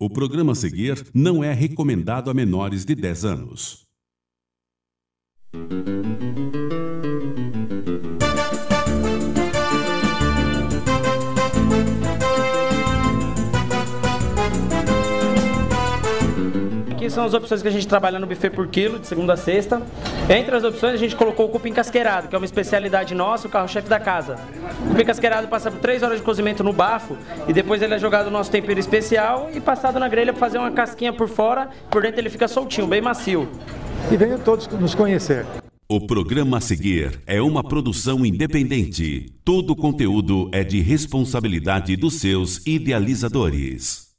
O programa a seguir não é recomendado a menores de 10 anos. Aqui são as opções que a gente trabalha no buffet por quilo, de segunda a sexta. Entre as opções a gente colocou o cupim casqueirado, que é uma especialidade nossa, o carro-chefe da casa. O cupim casqueirado passa por 3 horas de cozimento no bafo e depois ele é jogado no nosso tempero especial e passado na grelha para fazer uma casquinha por fora, por dentro ele fica soltinho, bem macio. E venham todos nos conhecer. O programa a seguir é uma produção independente. Todo o conteúdo é de responsabilidade dos seus idealizadores.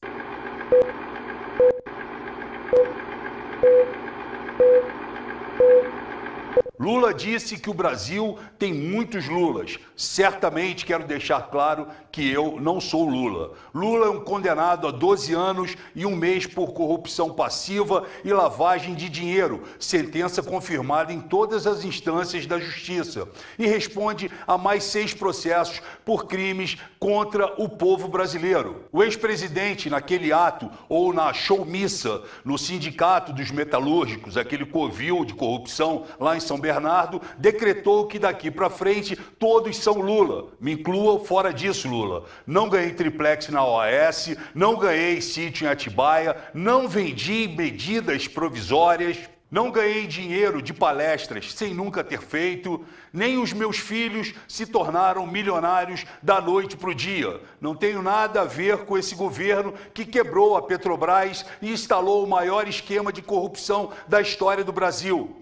Lula disse que o Brasil tem muitos Lulas. Certamente quero deixar claro que eu não sou Lula. Lula é um condenado a 12 anos e 1 mês por corrupção passiva e lavagem de dinheiro, sentença confirmada em todas as instâncias da justiça, e responde a mais 6 processos por crimes contra o povo brasileiro. O ex-presidente, naquele ato ou na showmissa no Sindicato dos Metalúrgicos, aquele covil de corrupção lá em São Bernardo, decretou que daqui para frente todos são Lula. Me inclua fora disso, Lula. Não ganhei triplex na OAS, não ganhei sítio em Atibaia, não vendi medidas provisórias, não ganhei dinheiro de palestras sem nunca ter feito, nem os meus filhos se tornaram milionários da noite para o dia. Não tenho nada a ver com esse governo que quebrou a Petrobras e instalou o maior esquema de corrupção da história do Brasil.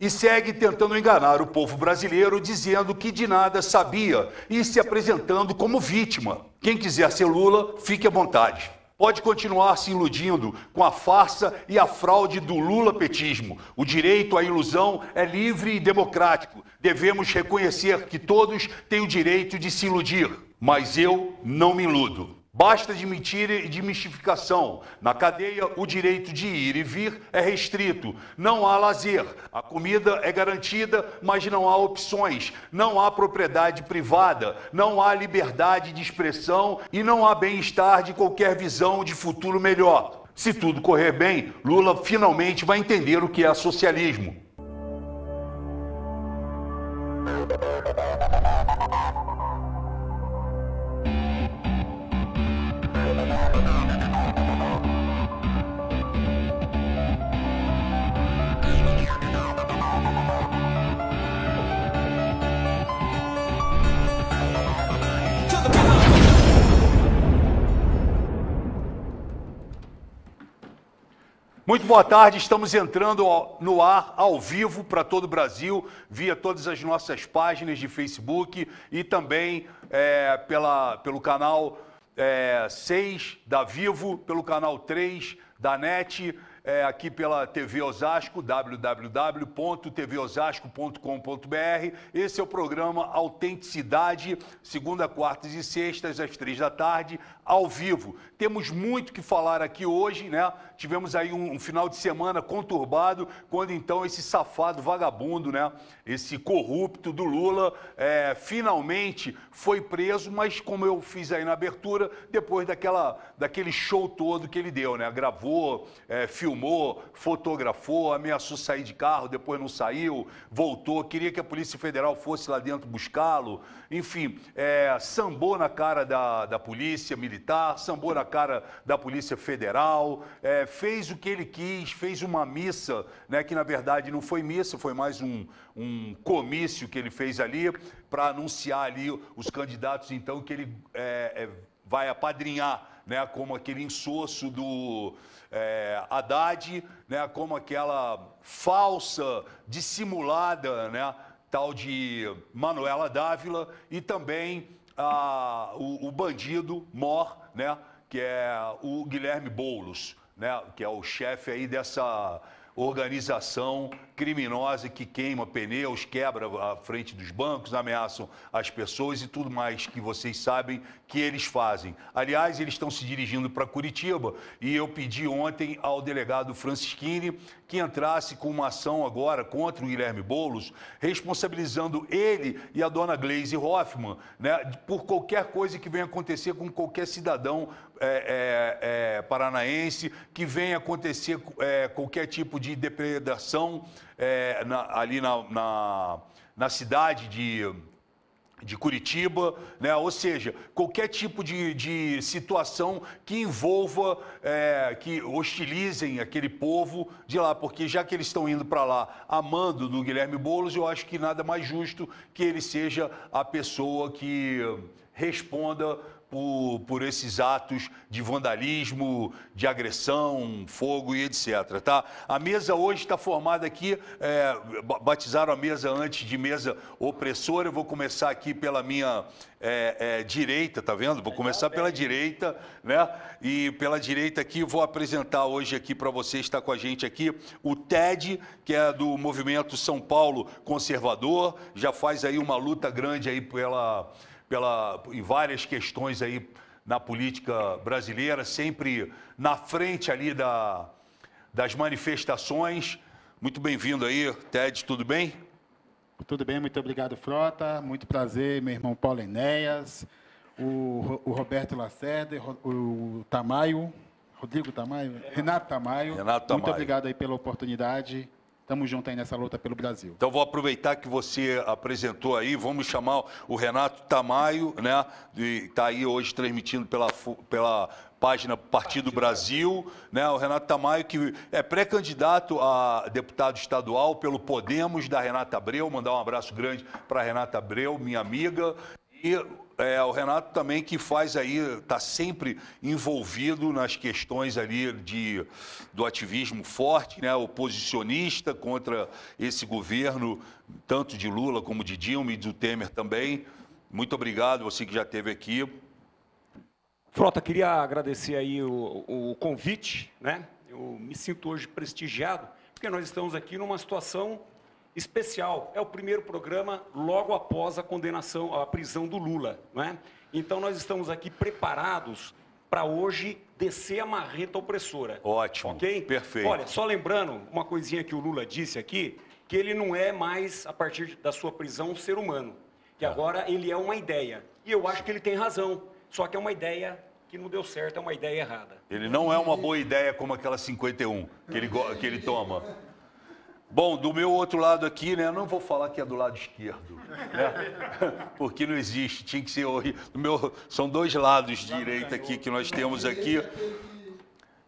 E segue tentando enganar o povo brasileiro, dizendo que de nada sabia e se apresentando como vítima. Quem quiser ser Lula, fique à vontade. Pode continuar se iludindo com a farsa e a fraude do lulapetismo. O direito à ilusão é livre e democrático. Devemos reconhecer que todos têm o direito de se iludir. Mas eu não me iludo. Basta de mentira e de mistificação. Na cadeia, o direito de ir e vir é restrito. Não há lazer. A comida é garantida, mas não há opções. Não há propriedade privada. Não há liberdade de expressão e não há bem-estar de qualquer visão de futuro melhor. Se tudo correr bem, Lula finalmente vai entender o que é socialismo. Muito boa tarde, estamos entrando no ar ao vivo para todo o Brasil, via todas as nossas páginas de Facebook e também pelo canal 6 da Vivo, pelo canal 3 da NET, aqui pela TV Osasco, www.tvosasco.com.br. Esse é o programa Autenticidade, segunda, quartas e sextas, às 3 da tarde, ao vivo. Temos muito que falar aqui hoje, né? Tivemos aí um final de semana conturbado, quando então esse safado vagabundo, né? Esse corrupto do Lula, finalmente foi preso, mas como eu fiz aí na abertura, depois daquele show todo que ele deu, né? Gravou, filmou, fotografou, ameaçou sair de carro, depois não saiu, voltou, queria que a Polícia Federal fosse lá dentro buscá-lo, enfim, sambou na cara da Polícia Militar, sambou na cara da Polícia Federal, fez o que ele quis, fez uma missa, né, que na verdade não foi missa, foi mais um comício que ele fez ali para anunciar ali os candidatos, então, que ele vai apadrinhar, né, como aquele insosso do Haddad, né, como aquela falsa, dissimulada, né, tal de Manuela Dávila, e também o bandido mor, né, que é o Guilherme Boulos, né, que é o chefe aí dessa organização criminosa que queima pneus, quebra a frente dos bancos, ameaçam as pessoas e tudo mais que vocês sabem que eles fazem. Aliás, eles estão se dirigindo para Curitiba e eu pedi ontem ao delegado Francischini que entrasse com uma ação agora contra o Guilherme Boulos, responsabilizando ele e a dona Gleisi Hoffmann, né, por qualquer coisa que venha acontecer com qualquer cidadão paranaense, que venha acontecer qualquer tipo de depredação ali na cidade de Curitiba, né? Ou seja, qualquer tipo de situação que envolva, que hostilizem aquele povo de lá, porque já que eles estão indo para lá a mando do Guilherme Boulos, eu acho que nada mais justo que ele seja a pessoa que responda por esses atos de vandalismo, de agressão, fogo e etc. Tá? A mesa hoje está formada aqui, batizaram a mesa antes de mesa opressora. Eu vou começar aqui pela minha direita, tá vendo? Vou começar pela direita, né? E pela direita aqui vou apresentar hoje aqui para você, está com a gente aqui, o Ted, que é do Movimento São Paulo Conservador, já faz aí uma luta grande aí em várias questões aí na política brasileira, sempre na frente ali das manifestações. Muito bem-vindo aí, Ted, tudo bem? Tudo bem, muito obrigado, Frota. Muito prazer, meu irmão Paulo Enéas, o Roberto Lacerda, o Tamayo, Rodrigo Tamayo, Renato Tamayo. Muito obrigado aí pela oportunidade. Estamos juntos aí nessa luta pelo Brasil. Então, vou aproveitar que você apresentou aí, vamos chamar o Renato Tamayo, né? Está aí hoje transmitindo pela página Partido Brasil, né? O Renato Tamayo, que é pré-candidato a deputado estadual pelo Podemos, da Renata Abreu. Mandar um abraço grande para a Renata Abreu, minha amiga. E o Renato também, que faz aí, está sempre envolvido nas questões ali do ativismo forte, né, oposicionista contra esse governo, tanto de Lula como de Dilma e do Temer também. Muito obrigado, você que já esteve aqui. Frota, queria agradecer aí o convite, né? Eu me sinto hoje prestigiado, porque nós estamos aqui numa situação especial. É o primeiro programa logo após a condenação, a prisão do Lula, né? Então nós estamos aqui preparados para hoje descer a marreta opressora. Ótimo, ok? Perfeito. Olha, só lembrando uma coisinha que o Lula disse aqui, que ele não é mais, a partir da sua prisão, um ser humano, que agora ele é uma ideia. E eu acho que ele tem razão, só que é uma ideia que não deu certo, é uma ideia errada. Ele não é uma boa ideia como aquela 51 que ele toma. Bom, do meu outro lado aqui, né, eu não vou falar que é do lado esquerdo, né, porque não existe, tinha que ser horrível. São dois lados de direita aqui que nós temos aqui.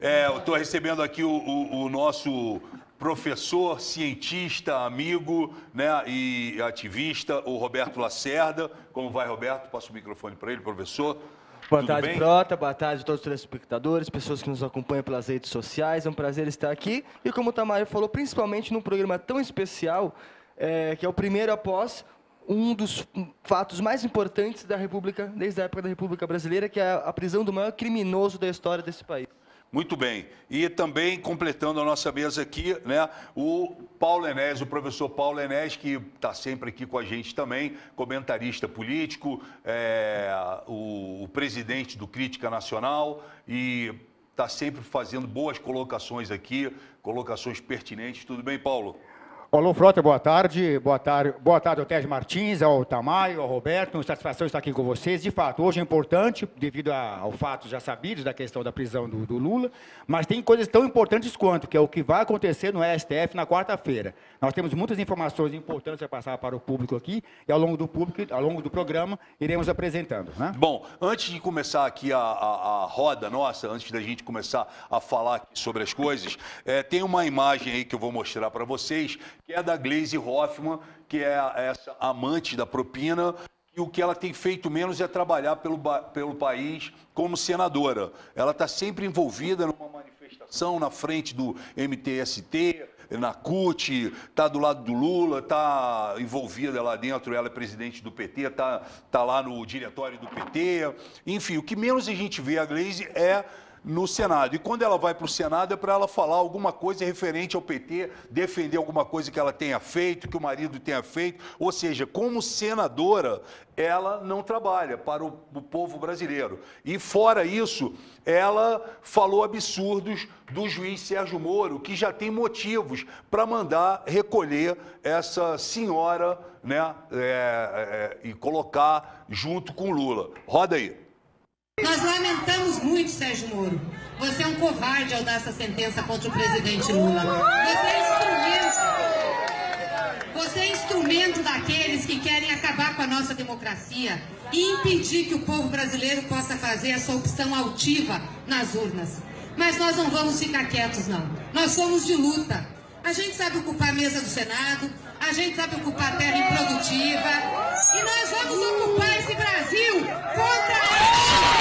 Eu estou recebendo aqui o nosso professor, cientista, amigo, né, e ativista, o Roberto Lacerda. Como vai, Roberto? Passo o microfone para ele, professor. Boa tarde, Frota. Boa tarde a todos os telespectadores, pessoas que nos acompanham pelas redes sociais. É um prazer estar aqui. E como o Tamayo falou, principalmente num programa tão especial, que é o primeiro após um dos fatos mais importantes da República, desde a época da República Brasileira, que é a prisão do maior criminoso da história desse país. Muito bem. E também, completando a nossa mesa aqui, né, o Paulo Enéas, o professor Paulo Enéas, que está sempre aqui com a gente também, comentarista político, o presidente do Crítica Nacional, e está sempre fazendo boas colocações aqui, colocações pertinentes. Tudo bem, Paulo? Alô, Frota, boa tarde. Boa tarde ao Ted Martins, ao Tamayo, ao Roberto. Uma satisfação estar aqui com vocês. De fato, hoje é importante, devido ao fato já sabidos da questão da prisão do Lula, mas tem coisas tão importantes quanto, que é o que vai acontecer no STF na quarta-feira. Nós temos muitas informações importantes a passar para o público aqui, e ao longo do programa, iremos apresentando, né? Bom, antes de começar aqui a roda nossa, antes da gente começar a falar aqui sobre as coisas, tem uma imagem aí que eu vou mostrar para vocês, que é da Gleisi Hoffmann, que é essa amante da propina, e o que ela tem feito menos é trabalhar pelo país como senadora. Ela está sempre envolvida numa manifestação na frente do MTST, na CUT, está do lado do Lula, está envolvida lá dentro, ela é presidente do PT, está lá no diretório do PT. Enfim, o que menos a gente vê a Gleisi é no Senado. E quando ela vai para o Senado é para ela falar alguma coisa referente ao PT, defender alguma coisa que ela tenha feito, que o marido tenha feito. Ou seja, como senadora, ela não trabalha para o povo brasileiro. E fora isso, ela falou absurdos do juiz Sérgio Moro, que já tem motivos para mandar recolher essa senhora, né, e colocar junto com Lula. Roda aí. Nós lamentamos muito, Sérgio Moro. Você é um covarde ao dar essa sentença contra o presidente Lula. Você é instrumento daqueles que querem acabar com a nossa democracia e impedir que o povo brasileiro possa fazer a sua opção altiva nas urnas. Mas nós não vamos ficar quietos, não. Nós somos de luta. A gente sabe ocupar a mesa do Senado, a gente sabe ocupar a terra improdutiva e nós vamos ocupar esse Brasil contra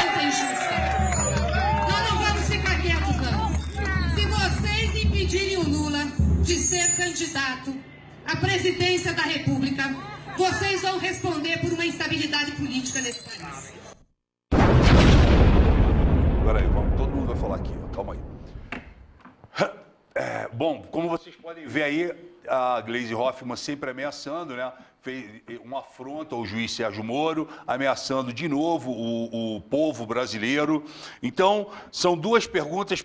essa injusta. Nós não vamos ficar quietos, não. Se vocês impedirem o Lula de ser candidato à presidência da República, vocês vão responder por uma instabilidade política nesse país. Agora aí, vamos, todo mundo vai falar aqui, calma aí. Bom, como vocês podem ver aí, a Gleisi Hoffmann sempre ameaçando, né? Fez uma afronta ao juiz Sérgio Moro, ameaçando de novo o povo brasileiro. Então, são duas perguntas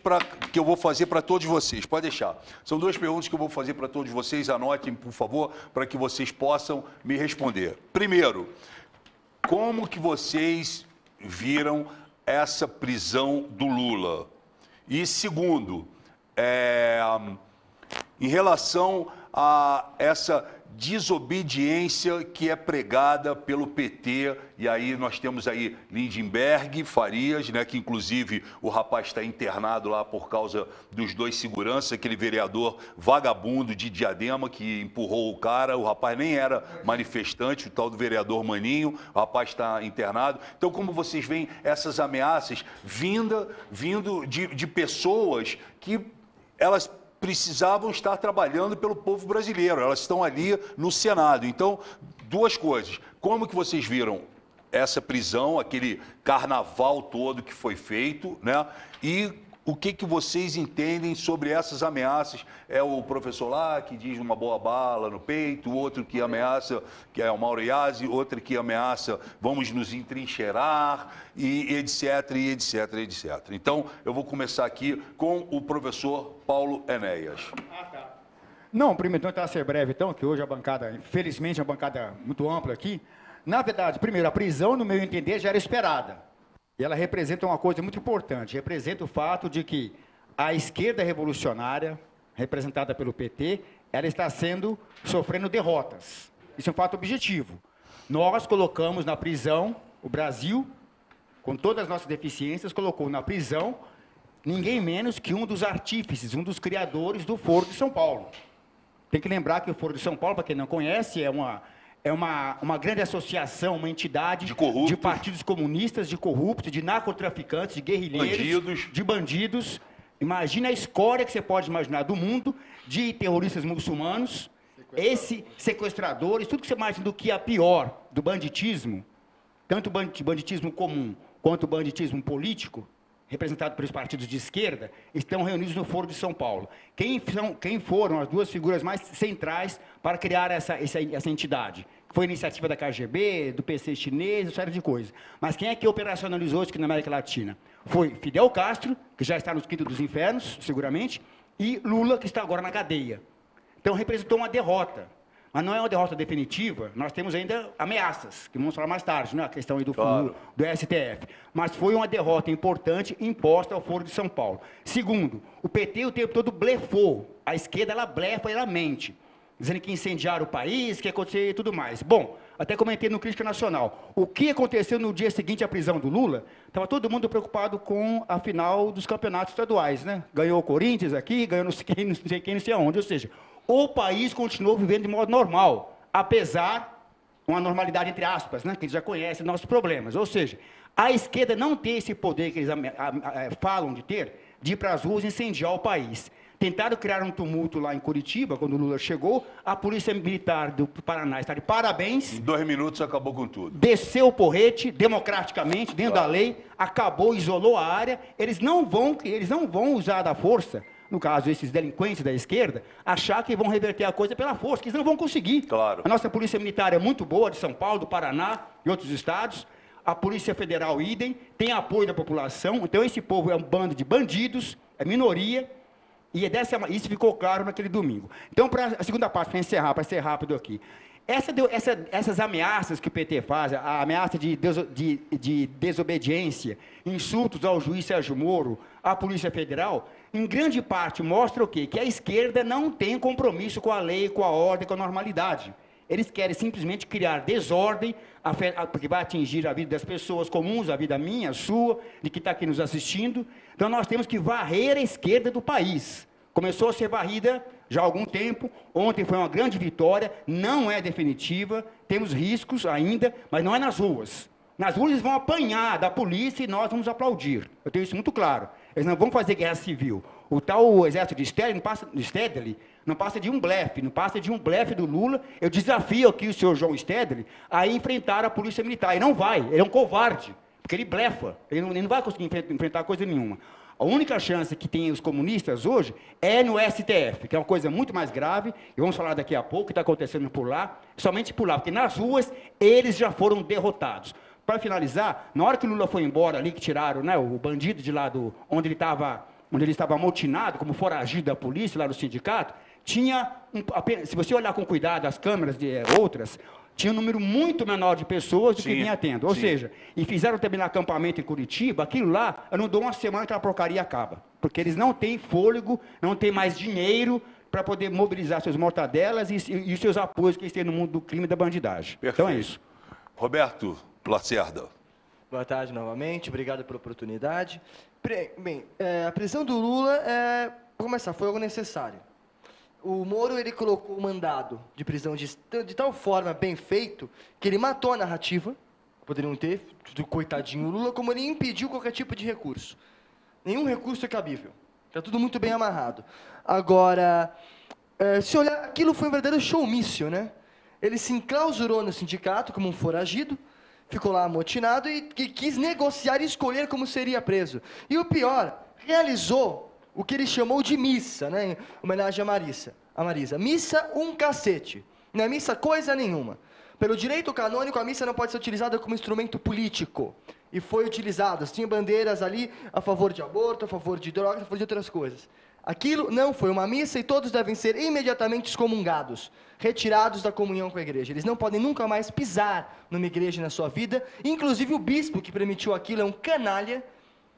que eu vou fazer para todos vocês. Pode deixar. São duas perguntas que eu vou fazer para todos vocês. Anotem, por favor, para que vocês possam me responder. Primeiro, como que vocês viram essa prisão do Lula? E segundo, em relação a essa desobediência que é pregada pelo PT, e aí nós temos aí Lindenberg, Farias, né, que inclusive o rapaz está internado lá por causa dos dois seguranças, aquele vereador vagabundo de Diadema que empurrou o cara, o rapaz nem era manifestante, o tal do vereador Maninho, o rapaz está internado. Então, como vocês veem essas ameaças vindo de pessoas que elas precisavam estar trabalhando pelo povo brasileiro, elas estão ali no Senado. Então, duas coisas. Como que vocês viram essa prisão, aquele carnaval todo que foi feito, né? E o que vocês entendem sobre essas ameaças? É o professor lá que diz uma boa bala no peito, outro que ameaça, que é o Mauro Iazzi, outro que ameaça, vamos nos entrincheirar, e etc, e etc, etc. Então, eu vou começar aqui com o professor Paulo Enéas. Não, primeiro, tentar ser breve, então, que hoje a bancada, infelizmente, é uma bancada muito ampla aqui. Na verdade, primeiro, a prisão, no meu entender, já era esperada. E ela representa uma coisa muito importante, representa o fato de que a esquerda revolucionária, representada pelo PT, ela está sofrendo derrotas. Isso é um fato objetivo. Nós colocamos na prisão, o Brasil, com todas as nossas deficiências, colocou na prisão ninguém menos que um dos artífices, um dos criadores do Foro de São Paulo. Tem que lembrar que o Foro de São Paulo, para quem não conhece, é uma grande associação, uma entidade de partidos comunistas, de corruptos, de narcotraficantes, de guerrilheiros, de bandidos. Imagina a escória que você pode imaginar do mundo, de terroristas muçulmanos, sequestradores, tudo que você imagina do que é pior do banditismo, tanto o banditismo comum quanto o banditismo político, representado pelos partidos de esquerda, estão reunidos no Foro de São Paulo. Quem foram as duas figuras mais centrais para criar essa entidade? Foi iniciativa da KGB, do PC chinês, uma série de coisas. Mas quem é que operacionalizou isso aqui na América Latina? Foi Fidel Castro, que já está nos quintos dos infernos, seguramente, e Lula, que está agora na cadeia. Então, representou uma derrota. Mas não é uma derrota definitiva, nós temos ainda ameaças, que vamos falar mais tarde, né? A questão aí do STF. Mas foi uma derrota importante imposta ao Foro de São Paulo. Segundo, o PT o tempo todo blefou. A esquerda, ela blefa e ela mente, dizendo que incendiaram o país, que ia acontecer e tudo mais. Bom, até comentei no Crítica Nacional. O que aconteceu no dia seguinte à prisão do Lula, estava todo mundo preocupado com a final dos campeonatos estaduais, né? Ganhou o Corinthians aqui, ganhou não sei quem, não sei aonde, ou seja, o país continuou vivendo de modo normal, apesar de uma normalidade entre aspas, né, que eles já conhecem nossos problemas. Ou seja, a esquerda não tem esse poder que eles falam de ter, de ir para as ruas e incendiar o país. tentaram criar um tumulto lá em Curitiba, quando o Lula chegou. A Polícia Militar do Paraná está de parabéns. Em 2 minutos acabou com tudo. Desceu o porrete, democraticamente, dentro da lei, acabou, isolou a área. Eles não vão usar da força, no caso, esses delinquentes da esquerda, achar que vão reverter a coisa pela força, que eles não vão conseguir. Claro. A nossa Polícia Militar é muito boa, de São Paulo, do Paraná e outros estados. A Polícia Federal, idem, tem apoio da população. Então, esse povo é um bando de bandidos, é minoria, e isso ficou claro naquele domingo. Então, para a segunda parte, para ser rápido aqui. Essas ameaças que o PT faz, a ameaça de desobediência, insultos ao juiz Sérgio Moro, à Polícia Federal, em grande parte mostra o quê? Que a esquerda não tem compromisso com a lei, com a ordem, com a normalidade. Eles querem simplesmente criar desordem, porque vai atingir a vida das pessoas comuns, a vida minha, a sua, de que está aqui nos assistindo. Então, nós temos que varrer a esquerda do país. Começou a ser varrida já há algum tempo. Ontem foi uma grande vitória, não é definitiva, temos riscos ainda, mas não é nas ruas. Nas ruas eles vão apanhar da polícia e nós vamos aplaudir. Eu tenho isso muito claro. Eles não vão fazer guerra civil. O tal exército de Stedley não passa de um blefe, não passa de um blefe do Lula. Eu desafio aqui o senhor João Stedley a enfrentar a Polícia Militar. Ele não vai, ele é um covarde, porque ele blefa. Ele não vai conseguir enfrentar coisa nenhuma. A única chance que tem os comunistas hoje é no STF, que é uma coisa muito mais grave, e vamos falar daqui a pouco o que está acontecendo por lá, somente por lá, porque nas ruas eles já foram derrotados. Para finalizar, na hora que o Lula foi embora ali, que tiraram, né, o bandido de lá onde ele estava amotinado, como foragido da polícia, lá no sindicato, tinha, se você olhar com cuidado as câmeras de outras, tinha um número muito menor de pessoas do que vinha tendo. Ou seja, e fizeram também no acampamento em Curitiba, aquilo lá, eu não dou uma semana que a porcaria acaba. Porque eles não têm fôlego, não têm mais dinheiro para poder mobilizar seus mortadelas e seus apoios que eles têm no mundo do crime e da bandidagem. Perfeito. Então é isso. Roberto Lacerda. Boa tarde novamente, obrigado pela oportunidade. Bem, a prisão do Lula, para começar, foi algo necessário. O Moro, ele colocou o mandado de prisão de tal forma bem feito que ele matou a narrativa, poderiam ter, do coitadinho Lula, como ele impediu qualquer tipo de recurso. Nenhum recurso é cabível. Está tudo muito bem amarrado. Agora, se olhar, aquilo foi um verdadeiro showmício, né? Ele se enclausurou no sindicato como um foragido, ficou lá amotinado e quis negociar e escolher como seria preso. E o pior, realizou o que ele chamou de missa, né, em homenagem a Marisa. Missa um cacete. Não é missa coisa nenhuma. Pelo direito canônico, a missa não pode ser utilizada como instrumento político. E foi utilizada. Tinha bandeiras ali a favor de aborto, a favor de drogas, a favor de outras coisas. Aquilo não foi uma missa e todos devem ser imediatamente excomungados, retirados da comunhão com a igreja. Eles não podem nunca mais pisar numa igreja na sua vida. Inclusive o bispo que permitiu aquilo é um canalha,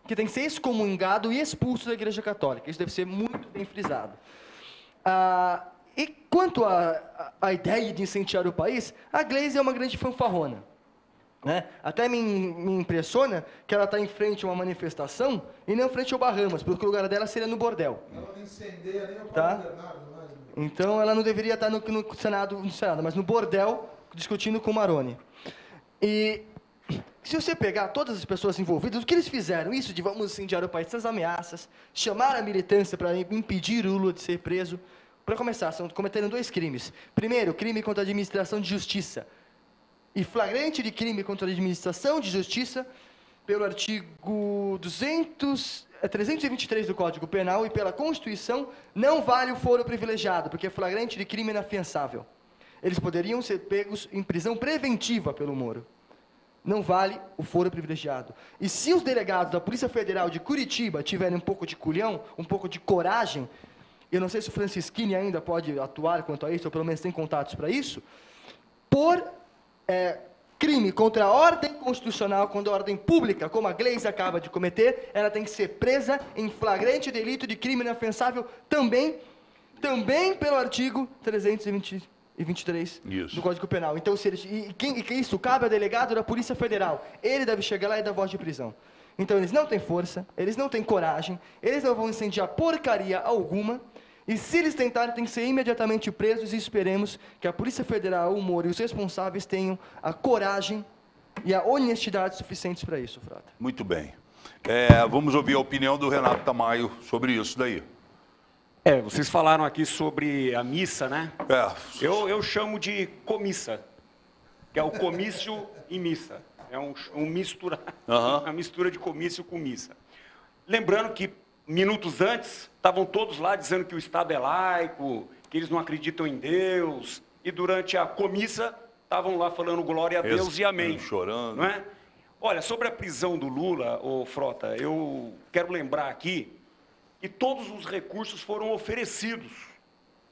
que tem que ser excomungado e expulso da Igreja Católica. Isso deve ser muito bem frisado. E quanto à ideia de incendiar o país, a Gleisi é uma grande fanfarrona. Né? Até me impressiona que ela está em frente a uma manifestação e não em frente ao Bahamas, porque o lugar dela seria no bordel. Ela não incendeia nem o Paulo Bernardo. Então ela não deveria estar no Senado, mas no bordel, discutindo com o Maroni. E se você pegar todas as pessoas envolvidas, o que eles fizeram? Isso de vamos incendiar o país, essas ameaças, chamar a militância para impedir o Lula de ser preso. Para começar, estão cometendo 2 crimes. Primeiro, crime contra a administração de justiça. E flagrante de crime contra a administração de justiça, pelo artigo 323 do Código Penal e pela Constituição, não vale o foro privilegiado, porque é flagrante de crime inafiançável. Eles poderiam ser pegos em prisão preventiva pelo Moro. Não vale o foro privilegiado. E se os delegados da Polícia Federal de Curitiba tiverem um pouco de culhão, um pouco de coragem, eu não sei se o Francisquini ainda pode atuar quanto a isso, ou pelo menos tem contatos para isso, por crime contra a ordem constitucional, contra a ordem pública, como a Gleisi acaba de cometer, ela tem que ser presa em flagrante delito de crime inafiançável também pelo artigo 323 do Código Penal. Então, isso cabe ao delegado da Polícia Federal. Ele deve chegar lá e dar voz de prisão. Então, eles não têm força, eles não têm coragem, eles não vão incendiar porcaria alguma, e se eles tentarem, tem que ser imediatamente presos, e esperemos que a Polícia Federal, o Moro e os responsáveis tenham a coragem e a honestidade suficientes para isso, Frota. Muito bem. Vamos ouvir a opinião do Renato Tamayo sobre isso daí. Vocês falaram aqui sobre a missa, né? Eu chamo de comissa, que é o comício e missa. É uma mistura de comício com missa. Lembrando que, minutos antes, estavam todos lá dizendo que o Estado é laico, que eles não acreditam em Deus, e durante a comissa estavam lá falando glória a Deus e amém. Chorando. Não é? Olha, sobre a prisão do Lula, Frota, eu quero lembrar aqui que todos os recursos foram oferecidos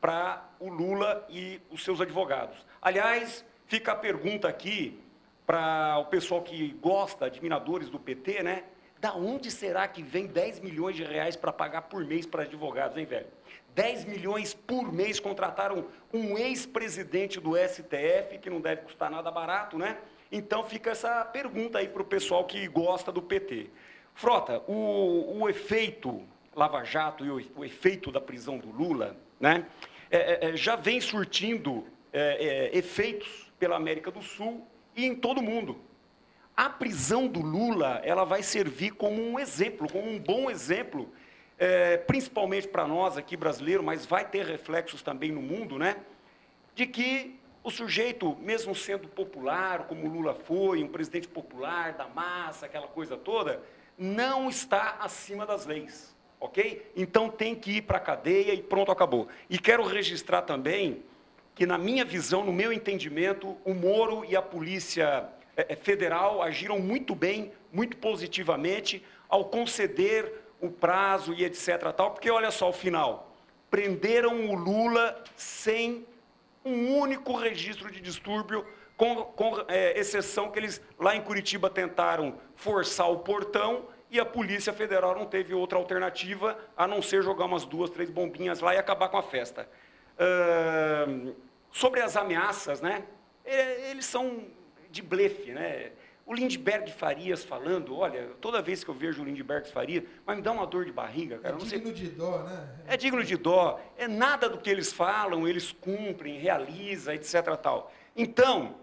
para o Lula e os seus advogados. Aliás, fica a pergunta aqui para o pessoal que gosta, admiradores do PT, né? Da onde será que vem 10 milhões de reais para pagar por mês para advogados, hein, velho? 10 milhões por mês contrataram um ex-presidente do STF, que não deve custar nada barato, né? Então fica essa pergunta aí para o pessoal que gosta do PT. Frota, o efeito Lava Jato e o efeito da prisão do Lula, né, já vem surtindo efeitos pela América do Sul e em todo o mundo. A prisão do Lula, ela vai servir como um exemplo, como um bom exemplo, principalmente para nós aqui brasileiros, mas vai ter reflexos também no mundo, né, de que o sujeito, mesmo sendo popular, como o Lula foi, um presidente popular, da massa, aquela coisa toda, não está acima das leis. Ok? Então tem que ir para a cadeia e pronto, acabou. E quero registrar também que, na minha visão, no meu entendimento, o Moro e a Polícia Federal agiram muito bem, muito positivamente, ao conceder o prazo e etc. tal, porque olha só o final, prenderam o Lula sem um único registro de distúrbio, com exceção que eles lá em Curitiba tentaram forçar o portão, e a Polícia Federal não teve outra alternativa a não ser jogar umas 2, 3 bombinhas lá e acabar com a festa. Sobre as ameaças, né? Eles são de blefe, né? O Lindbergh Farias falando, olha, toda vez que eu vejo o Lindbergh Farias, mas me dá uma dor de barriga, cara. É digno de dó, né? É digno de dó. É nada do que eles falam, eles cumprem, realizam, etc. tal. Então,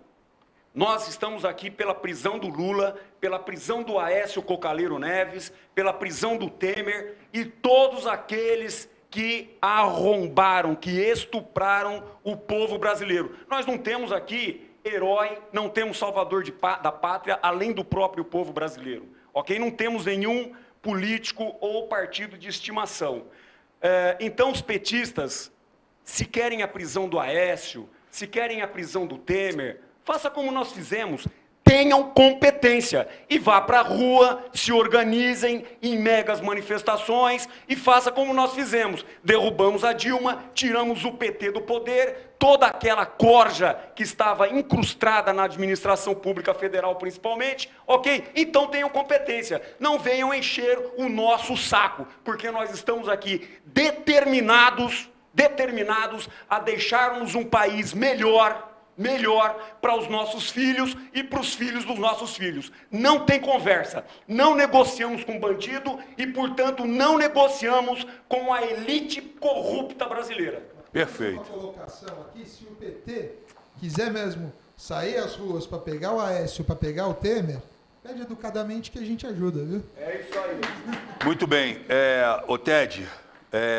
nós estamos aqui pela prisão do Lula, pela prisão do Aécio Cocaleiro Neves, pela prisão do Temer e todos aqueles que arrombaram, que estupraram o povo brasileiro. Nós não temos aqui herói, não temos salvador da pátria, além do próprio povo brasileiro. Ok? Não temos nenhum político ou partido de estimação. Então, os petistas, se querem a prisão do Aécio, se querem a prisão do Temer, faça como nós fizemos, tenham competência e vá para a rua, se organizem em megas manifestações e faça como nós fizemos. Derrubamos a Dilma, tiramos o PT do poder, toda aquela corja que estava incrustada na administração pública federal principalmente, ok? Então tenham competência, não venham encher o nosso saco, porque nós estamos aqui determinados a deixarmos um país melhor para os nossos filhos e para os filhos dos nossos filhos. Não tem conversa. Não negociamos com bandido e, portanto, não negociamos com a elite corrupta brasileira. Perfeito. Uma colocação aqui, se o PT quiser mesmo sair às ruas para pegar o Aécio, para pegar o Temer, pede educadamente que a gente ajuda, viu? É isso aí. Muito bem. Ô Ted,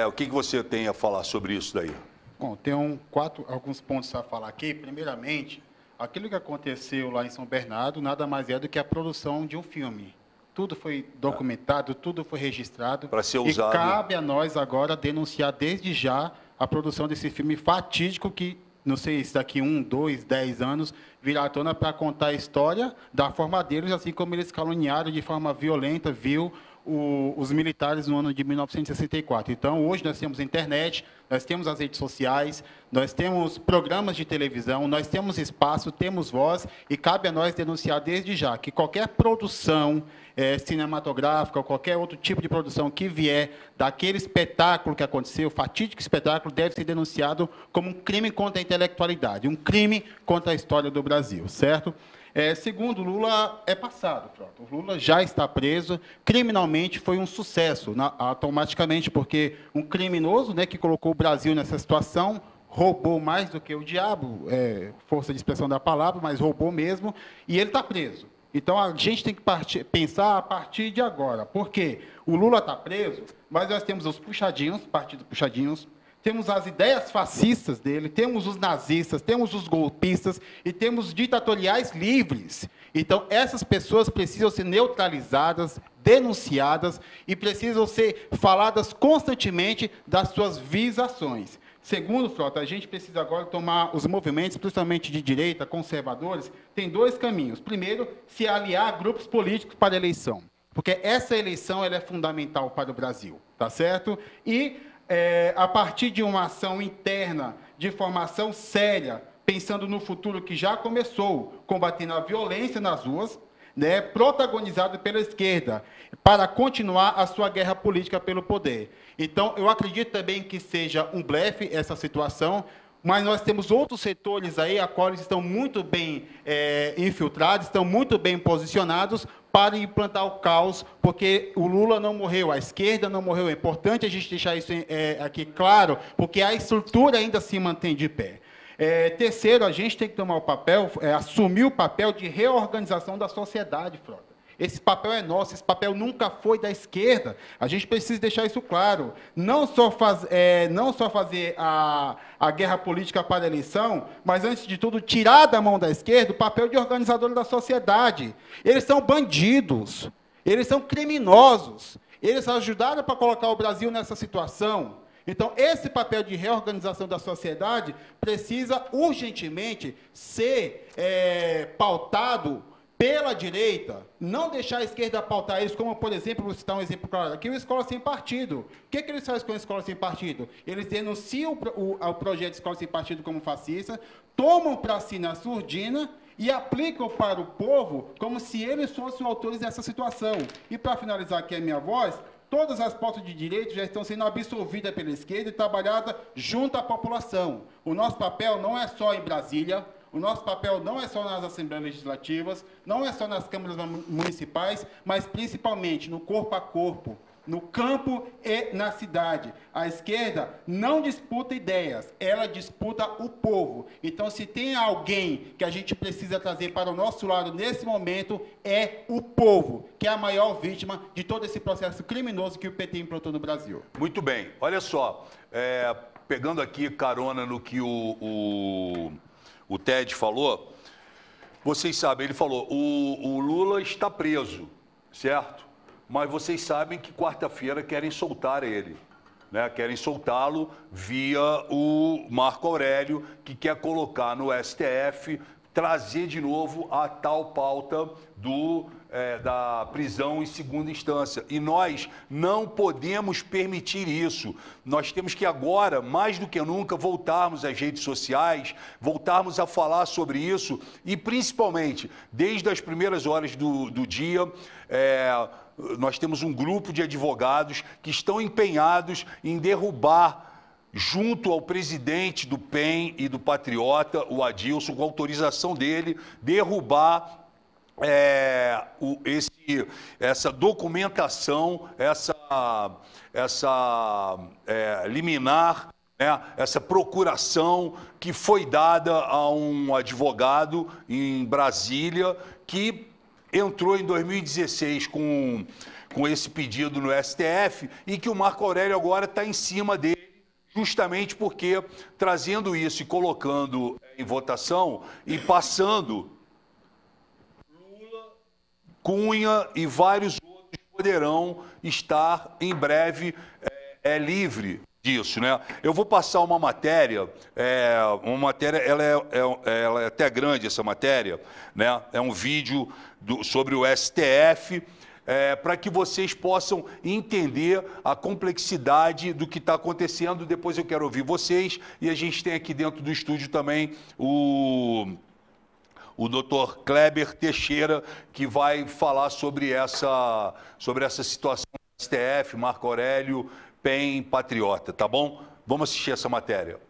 o que você tem a falar sobre isso daí? Bom, tem alguns pontos a falar aqui. Primeiramente, aquilo que aconteceu lá em São Bernardo nada mais é do que a produção de um filme. Tudo foi documentado, tudo foi registrado. Para ser usado. E cabe a nós agora denunciar desde já a produção desse filme fatídico que, não sei se daqui 1, 2, 10 anos, virá à tona para contar a história da forma deles, assim como eles caluniaram de forma violenta, os militares no ano de 1964. Então, hoje nós temos a internet, nós temos as redes sociais, nós temos programas de televisão, nós temos espaço, temos voz, e cabe a nós denunciar desde já que qualquer produção cinematográfica ou qualquer outro tipo de produção que vier daquele espetáculo que aconteceu, fatídico espetáculo, deve ser denunciado como um crime contra a intelectualidade, um crime contra a história do Brasil, certo? Segundo, Lula é passado, Frota. O Lula já está preso. Criminalmente foi um sucesso, automaticamente, porque um criminoso, né, que colocou o Brasil nessa situação, roubou mais do que o diabo, força de expressão da palavra, mas roubou mesmo, e ele está preso. Então, a gente tem que pensar a partir de agora. Porque o Lula está preso, mas nós temos os puxadinhos, partidos puxadinhos, temos as ideias fascistas dele, temos os nazistas, temos os golpistas e temos ditatoriais livres. Então, essas pessoas precisam ser neutralizadas, denunciadas e precisam ser faladas constantemente das suas visações. Segundo, Frota, a gente precisa agora tomar os movimentos, principalmente de direita, conservadores, tem dois caminhos. Primeiro, se aliar a grupos políticos para a eleição, porque essa eleição ela é fundamental para o Brasil, tá certo? E, a partir de uma ação interna, de formação séria, pensando no futuro que já começou, combatendo a violência nas ruas, né, protagonizado pela esquerda, para continuar a sua guerra política pelo poder. Então, eu acredito também que seja um blefe essa situação, mas nós temos outros setores aí, a qual eles estão muito bem infiltrados, estão muito bem posicionados para implantar o caos, porque o Lula não morreu, a esquerda não morreu. É importante a gente deixar isso aqui claro, porque a estrutura ainda se mantém de pé. Terceiro, a gente tem que tomar o papel, assumir o papel de reorganização da sociedade, Frota. Esse papel é nosso, esse papel nunca foi da esquerda. A gente precisa deixar isso claro. Não só fazer a guerra política para a eleição, mas, antes de tudo, tirar da mão da esquerda o papel de organizador da sociedade. Eles são bandidos, eles são criminosos, eles ajudaram para colocar o Brasil nessa situação. Então, esse papel de reorganização da sociedade precisa urgentemente ser pautado pela direita, não deixar a esquerda pautar isso, como, por exemplo, vou citar um exemplo claro aqui, o Escola Sem Partido. O que eles fazem com a Escola Sem Partido? Eles denunciam o projeto de Escola Sem Partido como fascista, tomam para si na surdina e aplicam para o povo como se eles fossem autores dessa situação. E, para finalizar aqui a minha voz, todas as pautas de direito já estão sendo absolvidas pela esquerda e trabalhadas junto à população. O nosso papel não é só em Brasília, o nosso papel não é só nas assembleias legislativas, não é só nas câmaras municipais, mas principalmente no corpo a corpo, no campo e na cidade. A esquerda não disputa ideias, ela disputa o povo. Então, se tem alguém que a gente precisa trazer para o nosso lado nesse momento, é o povo, que é a maior vítima de todo esse processo criminoso que o PT implantou no Brasil. Muito bem. Olha só, pegando aqui carona no que o Ted falou, vocês sabem, ele falou, o Lula está preso, certo? Mas vocês sabem que quarta-feira querem soltar ele, né? Querem soltá-lo via o Marco Aurélio, que quer colocar no STF, trazer de novo a tal pauta da prisão em segunda instância. E nós não podemos permitir isso. Nós temos que agora, mais do que nunca, voltarmos às redes sociais, voltarmos a falar sobre isso e, principalmente, desde as primeiras horas do dia, nós temos um grupo de advogados que estão empenhados em derrubar, junto ao presidente do PEN e do Patriota, o Adilson, com autorização dele, derrubar essa documentação, essa liminar, né, essa procuração que foi dada a um advogado em Brasília, que entrou em 2016 com esse pedido no STF e que o Marco Aurélio agora está em cima dele, justamente porque, trazendo isso e colocando em votação e passando, Lula, Cunha e vários outros poderão estar em breve livre disso, né? Eu vou passar uma matéria, ela é até grande essa matéria, né? É um vídeo sobre o STF, para que vocês possam entender a complexidade do que está acontecendo. Depois eu quero ouvir vocês, e a gente tem aqui dentro do estúdio também o Dr. Kleber Teixeira, que vai falar sobre essa situação do STF, Marco Aurélio, PEN, Patriota, tá bom? Vamos assistir essa matéria.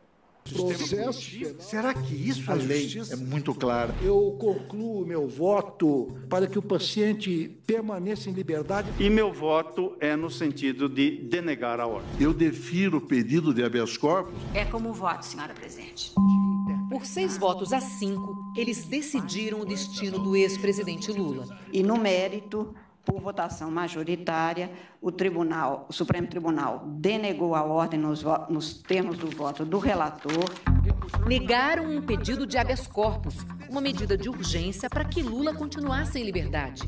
Processo. Será que isso é lei? É muito claro. Eu concluo meu voto para que o paciente permaneça em liberdade. E meu voto é no sentido de denegar a ordem. Eu defiro o pedido de habeas corpus. É como voto, senhora presidente. O Por 6 votos a 5, eles decidiram o destino do ex-presidente Lula. E no mérito, por votação majoritária, o Supremo Tribunal denegou a ordem nos termos do voto do relator. Negaram um pedido de habeas corpus, uma medida de urgência para que Lula continuasse em liberdade.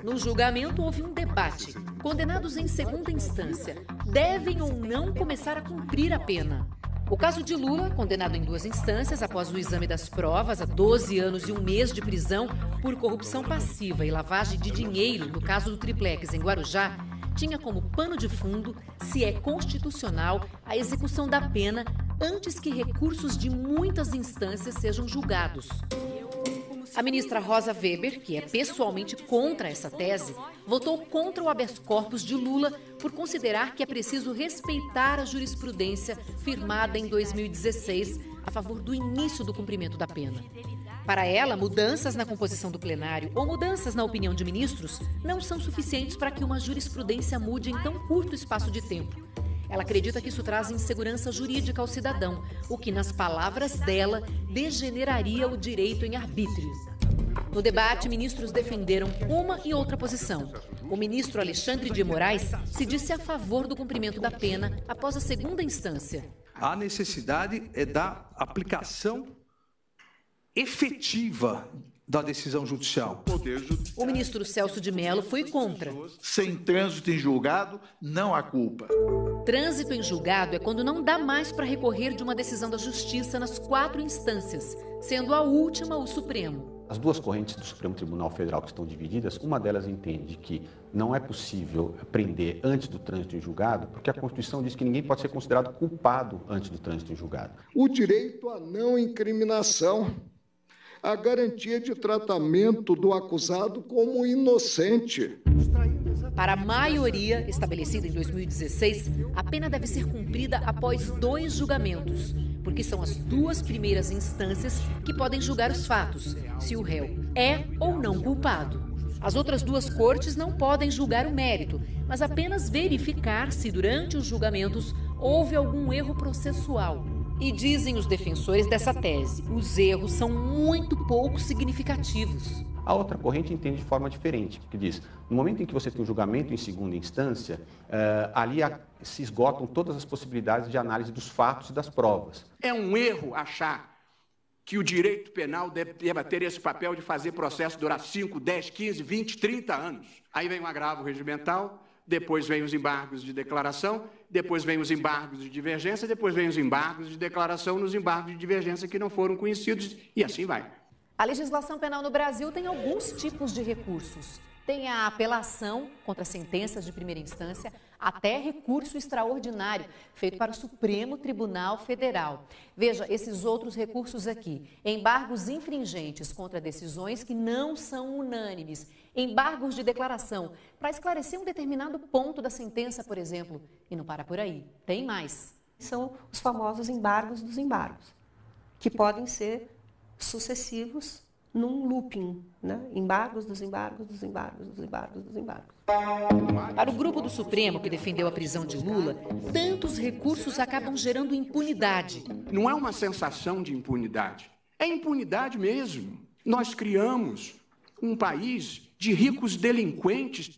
No julgamento, houve um debate. Condenados em segunda instância devem ou não começar a cumprir a pena. O caso de Lula, condenado em 2 instâncias após o exame das provas a 12 anos e 1 mês de prisão por corrupção passiva e lavagem de dinheiro no caso do triplex em Guarujá, tinha como pano de fundo se é constitucional a execução da pena antes que recursos de muitas instâncias sejam julgados. A ministra Rosa Weber, que é pessoalmente contra essa tese, votou contra o habeas corpus de Lula por considerar que é preciso respeitar a jurisprudência firmada em 2016 a favor do início do cumprimento da pena. Para ela, mudanças na composição do plenário ou mudanças na opinião de ministros não são suficientes para que uma jurisprudência mude em tão curto espaço de tempo. Ela acredita que isso traz insegurança jurídica ao cidadão, o que, nas palavras dela, degeneraria o direito em arbítrio. No debate, ministros defenderam uma e outra posição. O ministro Alexandre de Moraes se disse a favor do cumprimento da pena após a segunda instância. A necessidade é da aplicação efetiva da decisão judicial. O ministro Celso de Mello foi contra. Sem trânsito em julgado, não há culpa. Trânsito em julgado é quando não dá mais para recorrer de uma decisão da Justiça nas 4 instâncias, sendo a última o Supremo. As 2 correntes do Supremo Tribunal Federal que estão divididas, uma delas entende que não é possível prender antes do trânsito em julgado, porque a Constituição diz que ninguém pode ser considerado culpado antes do trânsito em julgado. O direito à não incriminação, a garantia de tratamento do acusado como inocente. Para a maioria, estabelecida em 2016, a pena deve ser cumprida após 2 julgamentos, porque são as 2 primeiras instâncias que podem julgar os fatos, se o réu é ou não culpado. As outras 2 cortes não podem julgar o mérito, mas apenas verificar se durante os julgamentos houve algum erro processual. E dizem os defensores dessa tese, os erros são muito pouco significativos. A outra corrente entende de forma diferente, que diz, no momento em que você tem um julgamento em segunda instância, ali se esgotam todas as possibilidades de análise dos fatos e das provas. É um erro achar que o direito penal deva ter esse papel de fazer processo durar 5, 10, 15, 20, 30 anos. Aí vem um agravo regimental, depois vem os embargos de declaração, depois vem os embargos de divergência, depois vem os embargos de declaração nos embargos de divergência que não foram conhecidos, e assim vai. A legislação penal no Brasil tem alguns tipos de recursos. Tem a apelação contra sentenças de primeira instância, até recurso extraordinário, feito para o Supremo Tribunal Federal. Veja esses outros recursos aqui. Embargos infringentes contra decisões que não são unânimes. Embargos de declaração, para esclarecer um determinado ponto da sentença, por exemplo. E não para por aí, tem mais. São os famosos embargos dos embargos, que podem ser sucessivos num looping, né? Embargos dos embargos, dos embargos, dos embargos, dos embargos. Para o grupo do Supremo que defendeu a prisão de Lula, tantos recursos acabam gerando impunidade. Não é uma sensação de impunidade, é impunidade mesmo. Nós criamos um país de ricos delinquentes.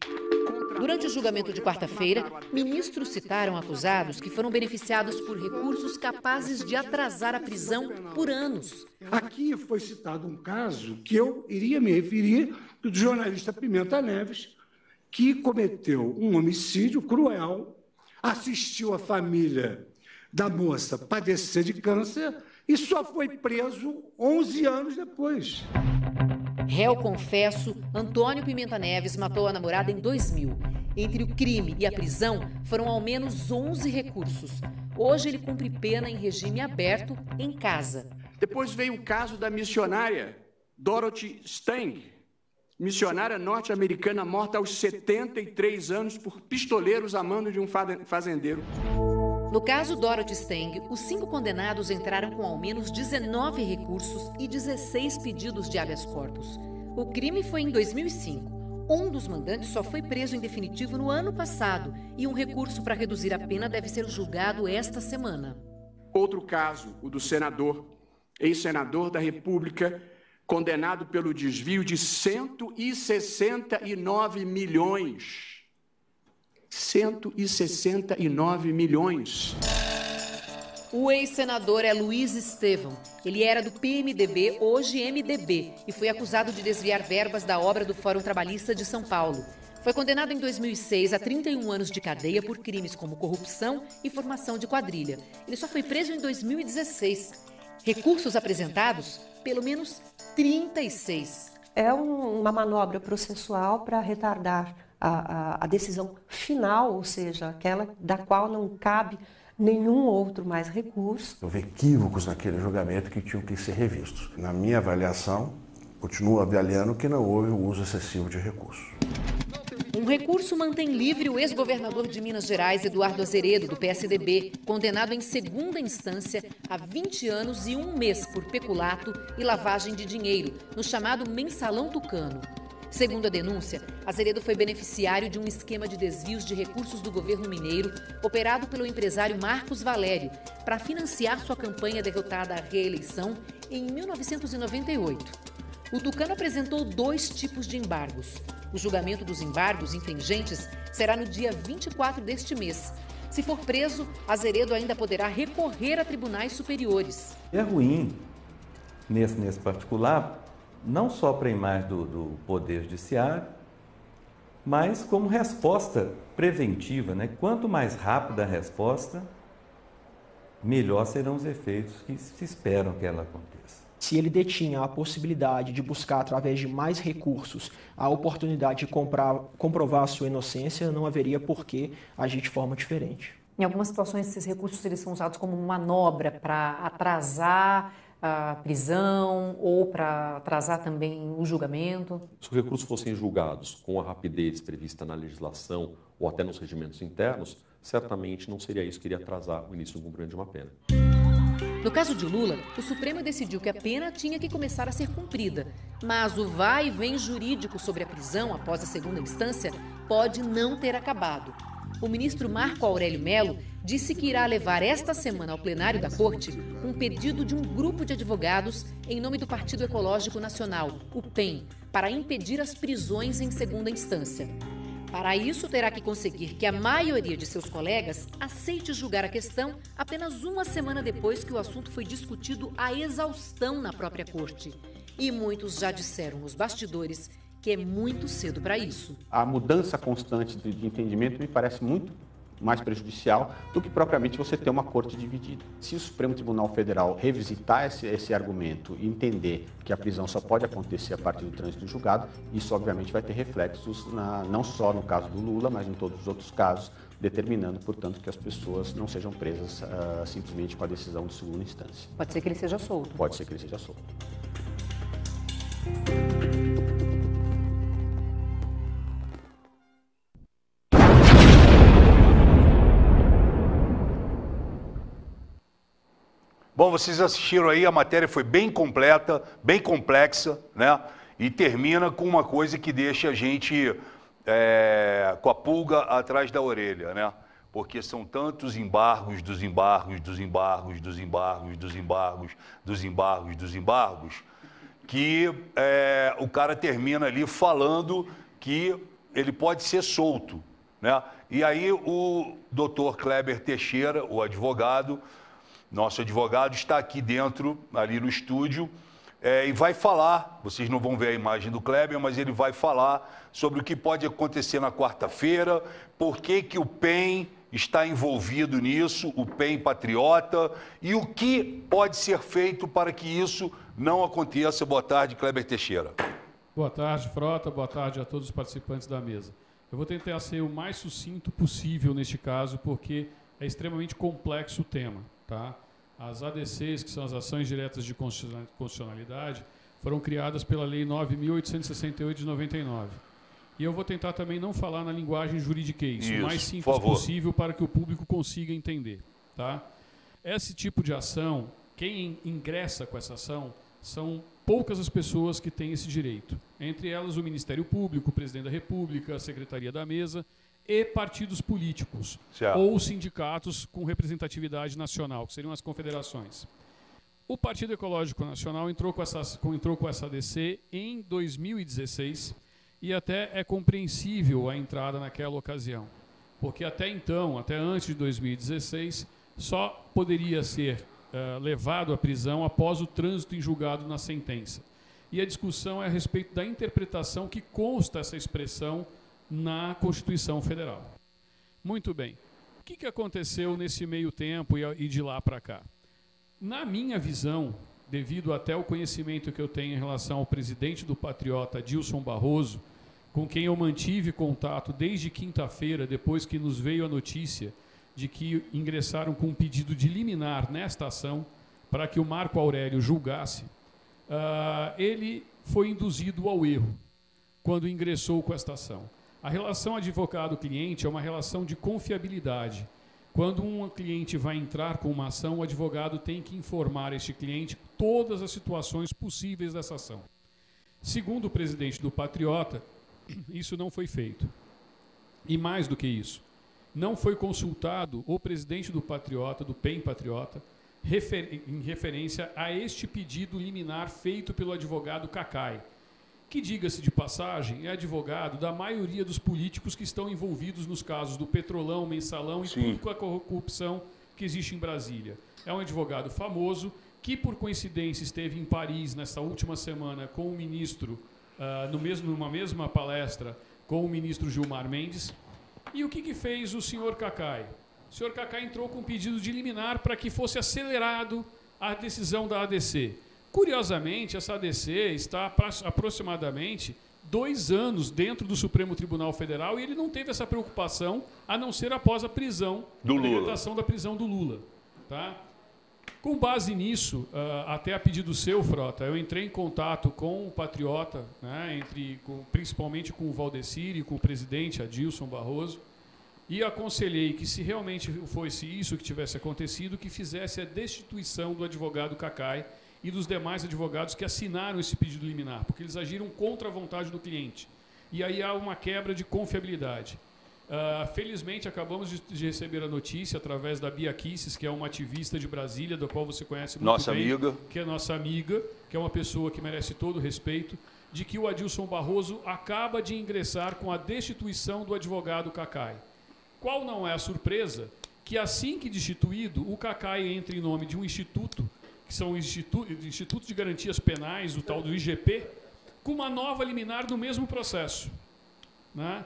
Durante o julgamento de quarta-feira, ministros citaram acusados que foram beneficiados por recursos capazes de atrasar a prisão por anos. Aqui foi citado um caso que eu iria me referir do jornalista Pimenta Neves, que cometeu um homicídio cruel, assistiu a família da moça padecer de câncer e só foi preso 11 anos depois. Réu confesso, Antônio Pimenta Neves matou a namorada em 2000. Entre o crime e a prisão, foram ao menos 11 recursos. Hoje ele cumpre pena em regime aberto, em casa. Depois veio o caso da missionária Dorothy Stang, missionária norte-americana morta aos 73 anos por pistoleiros a mando de um fazendeiro. No caso Dorothy Stang, os 5 condenados entraram com ao menos 19 recursos e 16 pedidos de habeas corpus. O crime foi em 2005. Um dos mandantes só foi preso em definitivo no ano passado e um recurso para reduzir a pena deve ser julgado esta semana. Outro caso, o do senador ex-senador da República, condenado pelo desvio de 169 milhões. 169 milhões. O ex-senador é Luiz Estevão. Ele era do PMDB, hoje MDB, e foi acusado de desviar verbas da obra do Fórum Trabalhista de São Paulo. Foi condenado em 2006 a 31 anos de cadeia por crimes como corrupção e formação de quadrilha. Ele só foi preso em 2016. Recursos apresentados? Pelo menos 36. É uma manobra processual para retardar a decisão final, ou seja, aquela da qual não cabe nenhum outro mais recurso. Houve equívocos naquele julgamento que tinham que ser revistos. Na minha avaliação, continuo avaliando que não houve o uso excessivo de recursos. Um recurso mantém livre o ex-governador de Minas Gerais, Eduardo Azeredo, do PSDB, condenado em segunda instância a 20 anos e 1 mês por peculato e lavagem de dinheiro, no chamado Mensalão Tucano. Segundo a denúncia, Azeredo foi beneficiário de um esquema de desvios de recursos do governo mineiro, operado pelo empresário Marcos Valério, para financiar sua campanha derrotada à reeleição em 1998. O Tucano apresentou 2 tipos de embargos. O julgamento dos embargos infringentes será no dia 24 deste mês. Se for preso, Azeredo ainda poderá recorrer a tribunais superiores. É ruim, nesse particular, não só para a imagem do Poder Judiciário, mas como resposta preventiva, né? Quanto mais rápida a resposta, melhor serão os efeitos que se esperam que ela aconteça. Se ele detinha a possibilidade de buscar, através de mais recursos, a oportunidade de comprovar a sua inocência, não haveria por que agir de forma diferente. Em algumas situações, esses recursos eles são usados como manobra para atrasar a prisão ou para atrasar também o julgamento? Se os recursos fossem julgados com a rapidez prevista na legislação ou até nos regimentos internos, certamente não seria isso que iria atrasar o início do cumprimento de uma pena. No caso de Lula, o Supremo decidiu que a pena tinha que começar a ser cumprida, mas o vai e vem jurídico sobre a prisão após a segunda instância pode não ter acabado. O ministro Marco Aurélio Mello disse que irá levar esta semana ao plenário da Corte um pedido de um grupo de advogados em nome do Partido Ecológico Nacional, o PEN, para impedir as prisões em segunda instância. Para isso, terá que conseguir que a maioria de seus colegas aceite julgar a questão apenas uma semana depois que o assunto foi discutido à exaustão na própria Corte. E muitos já disseram nos bastidores que é muito cedo para isso. A mudança constante de entendimento me parece muito mais prejudicial do que propriamente você ter uma corte dividida. Se o Supremo Tribunal Federal revisitar esse argumento e entender que a prisão só pode acontecer a partir do trânsito do julgado, isso obviamente vai ter reflexos não só no caso do Lula, mas em todos os outros casos, determinando, portanto, que as pessoas não sejam presas simplesmente com a decisão de segunda instância. Pode ser que ele seja solto. Pode ser que ele seja solto. Bom, vocês assistiram aí, a matéria foi bem completa, bem complexa, né? E termina com uma coisa que deixa a gente com a pulga atrás da orelha, né? Porque são tantos embargos, dos embargos, dos embargos, dos embargos, dos embargos, dos embargos, dos embargos, que o cara termina ali falando que ele pode ser solto, né? E aí o doutor Kleber Teixeira, o advogado, nosso advogado, está aqui dentro, ali no estúdio, e vai falar, vocês não vão ver a imagem do Kleber, mas ele vai falar sobre o que pode acontecer na quarta-feira, por que o PEN está envolvido nisso, o PEN Patriota, e o que pode ser feito para que isso não aconteça. Boa tarde, Kleber Teixeira. Boa tarde, Frota, boa tarde a todos os participantes da mesa. Eu vou tentar ser o mais sucinto possível neste caso, porque é extremamente complexo o tema. Tá? As ADCs, que são as ações diretas de constitucionalidade, foram criadas pela Lei 9.868 de 99. E eu vou tentar também não falar na linguagem juridiquês, o mais simples possível para que o público consiga entender. Tá? Esse tipo de ação, quem ingressa com essa ação, são poucas as pessoas que têm esse direito. Entre elas o Ministério Público, o Presidente da República, a Secretaria da Mesa, e partidos políticos, ou sindicatos com representatividade nacional, que seriam as confederações. O Partido Ecológico Nacional entrou com essa ADC em 2016 e até é compreensível a entrada naquela ocasião, porque até então, até antes de 2016, só poderia ser levado à prisão após o trânsito em julgado na sentença. E a discussão é a respeito da interpretação que consta essa expressão na Constituição Federal. Muito bem. O que aconteceu nesse meio tempo e de lá para cá? Na minha visão, devido até ao conhecimento que eu tenho em relação ao presidente do Patriota, Adilson Barroso, com quem eu mantive contato desde quinta-feira, depois que nos veio a notícia de que ingressaram com um pedido de liminar nesta ação para que o Marco Aurélio julgasse, ele foi induzido ao erro quando ingressou com esta ação. A relação advogado-cliente é uma relação de confiabilidade. Quando um cliente vai entrar com uma ação, o advogado tem que informar este cliente todas as situações possíveis dessa ação. Segundo o presidente do Patriota, isso não foi feito. E mais do que isso, não foi consultado o presidente do Patriota, do PEN Patriota, em referência a este pedido liminar feito pelo advogado Cacai, que, diga-se de passagem, é advogado da maioria dos políticos que estão envolvidos nos casos do Petrolão, Mensalão e tudo com a corrupção que existe em Brasília. É um advogado famoso que, por coincidência, esteve em Paris nesta última semana com o ministro, numa mesma palestra, com o ministro Gilmar Mendes. E o que fez o senhor Cacai? O senhor Cacai entrou com um pedido de liminar para que fosse acelerado a decisão da ADC. Curiosamente, essa ADC está aproximadamente 2 anos dentro do Supremo Tribunal Federal e ele não teve essa preocupação, a não ser após a prisão, a decretação da prisão do Lula. Tá? Com base nisso, até a pedido seu, Frota, eu entrei em contato com o Patriota, né, principalmente com o Valdecir e com o presidente Adilson Barroso, e aconselhei que, se realmente fosse isso que tivesse acontecido, que fizesse a destituição do advogado Cacai e dos demais advogados que assinaram esse pedido liminar, porque eles agiram contra a vontade do cliente. E aí há uma quebra de confiabilidade. Felizmente, acabamos de receber a notícia através da Bia Kisses, que é uma ativista de Brasília, da qual você conhece muito nossa bem, amiga. que é nossa amiga, que é uma pessoa que merece todo o respeito, de que o Adilson Barroso acaba de ingressar com a destituição do advogado Cacai. Qual não é a surpresa que, assim que destituído, o Cacai entra em nome de um instituto, que são o Instituto de Garantias Penais, o tal do IGP, com uma nova liminar no mesmo processo. Né?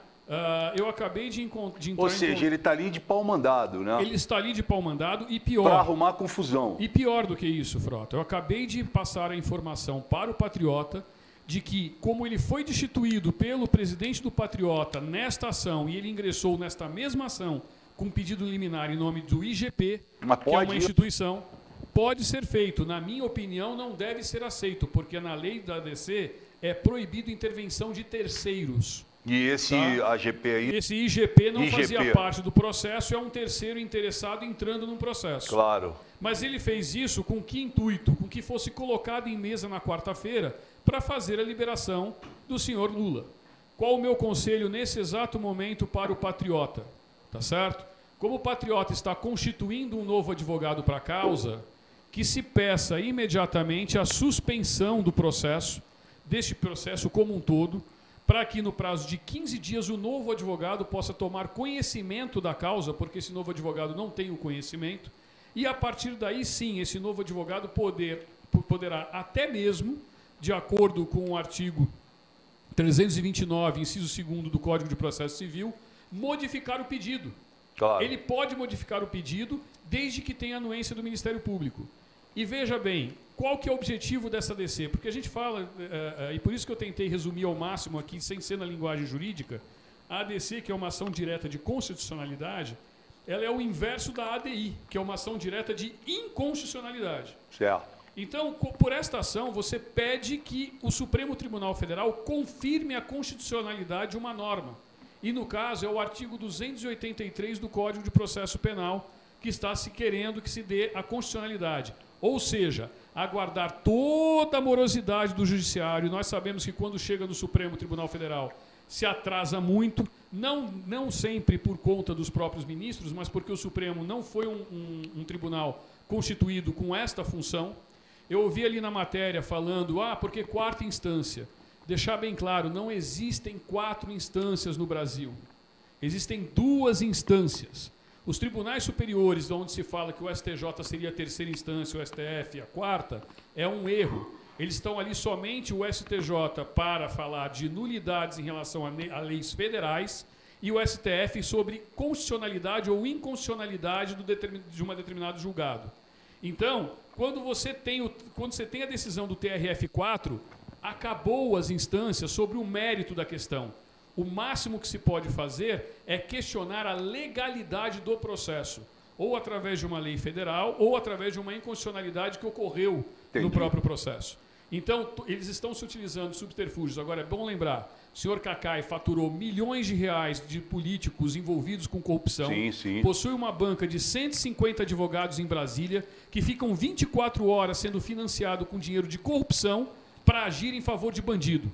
Eu acabei de entrar... Ou seja, ele está ali de pau mandado, né? Ele está ali de pau mandado e pior... Para arrumar confusão. E pior do que isso, Frota, eu acabei de passar a informação para o Patriota de que, como ele foi destituído pelo presidente do Patriota nesta ação e ele ingressou nesta mesma ação com pedido liminar em nome do IGP, que é uma instituição... Pode ser feito. Na minha opinião, não deve ser aceito, porque na lei da ADC é proibido intervenção de terceiros. E esse AGP aí... Esse IGP não fazia parte do processo, é um terceiro interessado entrando num processo. Claro. Mas ele fez isso com que intuito? Com que fosse colocado em mesa na quarta-feira para fazer a liberação do senhor Lula. Qual o meu conselho nesse exato momento para o Patriota? Tá certo? Como o Patriota está constituindo um novo advogado para a causa... que se peça imediatamente a suspensão do processo, deste processo como um todo, para que no prazo de 15 dias o novo advogado possa tomar conhecimento da causa, porque esse novo advogado não tem o conhecimento, e a partir daí sim, esse novo advogado poderá até mesmo, de acordo com o artigo 329, inciso 2º do Código de Processo Civil, modificar o pedido. Claro. Ele pode modificar o pedido desde que tenha anuência do Ministério Público. E veja bem, qual que é o objetivo dessa ADC? Porque a gente fala, e por isso que eu tentei resumir ao máximo aqui, sem ser na linguagem jurídica, a ADC, que é uma ação direta de constitucionalidade, ela é o inverso da ADI, que é uma ação direta de inconstitucionalidade. Certo. Então, por esta ação, você pede que o Supremo Tribunal Federal confirme a constitucionalidade de uma norma. E, no caso, é o artigo 283 do Código de Processo Penal que está se querendo que se dê a constitucionalidade. Ou seja, aguardar toda a morosidade do Judiciário. Nós sabemos que quando chega no Supremo Tribunal Federal se atrasa muito, não sempre por conta dos próprios ministros, mas porque o Supremo não foi um tribunal constituído com esta função. Eu ouvi ali na matéria falando, porque quarta instância. Deixar bem claro, não existem 4 instâncias no Brasil. Existem 2 instâncias. Os tribunais superiores, onde se fala que o STJ seria a 3ª instância, o STF a 4ª, é um erro. Eles estão ali somente o STJ para falar de nulidades em relação a leis federais e o STF sobre constitucionalidade ou inconstitucionalidade de um determinado julgado. Então, quando você tem a decisão do TRF4, acabou as instâncias sobre o mérito da questão. O máximo que se pode fazer é questionar a legalidade do processo, ou através de uma lei federal, ou através de uma inconstitucionalidade que ocorreu no próprio processo. Então, eles estão se utilizando de subterfúgios. Agora, é bom lembrar, o senhor Cacai faturou milhões de reais de políticos envolvidos com corrupção, possui uma banca de 150 advogados em Brasília, que ficam 24 horas sendo financiados com dinheiro de corrupção para agir em favor de bandido.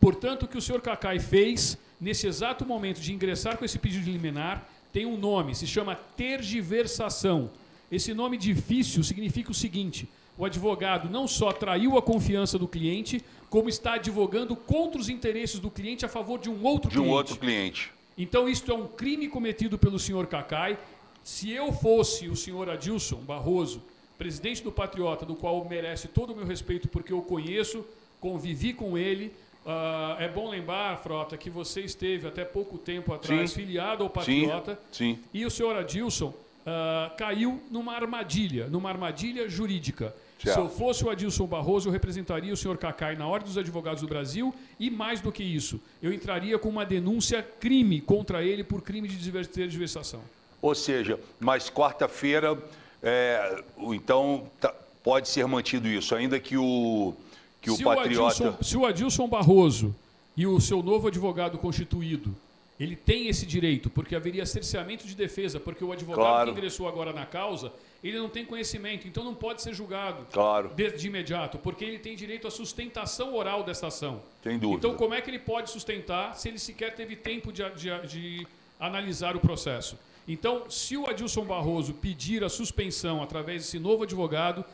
Portanto, o que o senhor Cacai fez, nesse exato momento de ingressar com esse pedido de liminar, tem um nome, se chama tergiversação. Esse nome difícil significa o seguinte: o advogado não só traiu a confiança do cliente, como está advogando contra os interesses do cliente a favor de um outro cliente. Então, isto é um crime cometido pelo senhor Cacai. Se eu fosse o senhor Adilson Barroso, presidente do Patriota, do qual merece todo o meu respeito porque eu conheço, convivi com ele. É bom lembrar, Frota, que você esteve até pouco tempo atrás filiado ao Patriota. E o senhor Adilson caiu numa armadilha jurídica. Se eu fosse o Adilson Barroso, eu representaria o senhor Cacai na Ordem dos Advogados do Brasil e, mais do que isso, eu entraria com uma denúncia crime contra ele por crime de tergiversação. Ou seja, mas quarta-feira, então, pode ser mantido isso, ainda que o Patriota... Se o Adilson Barroso e o seu novo advogado constituído, ele tem esse direito, porque haveria cerceamento de defesa, porque o advogado que ingressou agora na causa, ele não tem conhecimento, então não pode ser julgado de imediato, porque ele tem direito à sustentação oral desta ação. Sem dúvida. Então, como é que ele pode sustentar se ele sequer teve tempo de analisar o processo? Então, se o Adilson Barroso pedir a suspensão através desse novo advogado,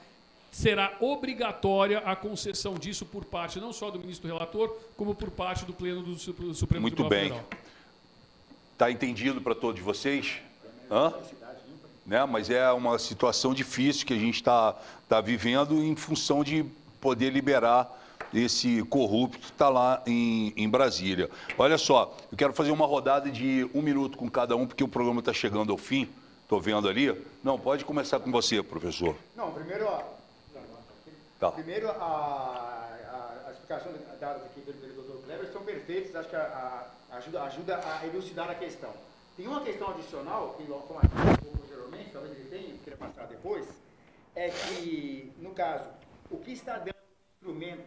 será obrigatória a concessão disso por parte não só do ministro relator, como por parte do Pleno do Supremo Tribunal Federal. Muito bem. Está entendido para todos vocês? Mas é uma situação difícil que a gente está vivendo em função de poder liberar esse corrupto que está lá em Brasília. Olha só, eu quero fazer uma rodada de 1 minuto com cada um, porque o programa está chegando ao fim. Estou vendo ali. Não, pode começar com você, professor. Não, primeiro... Primeiro, a explicação dadas aqui pelo doutor Kleber são perfeitas, acho que ajuda a elucidar a questão. Tem uma questão adicional, que como geralmente, talvez ele tenha, eu queria passar depois, é que, no caso, o que está dando instrumento...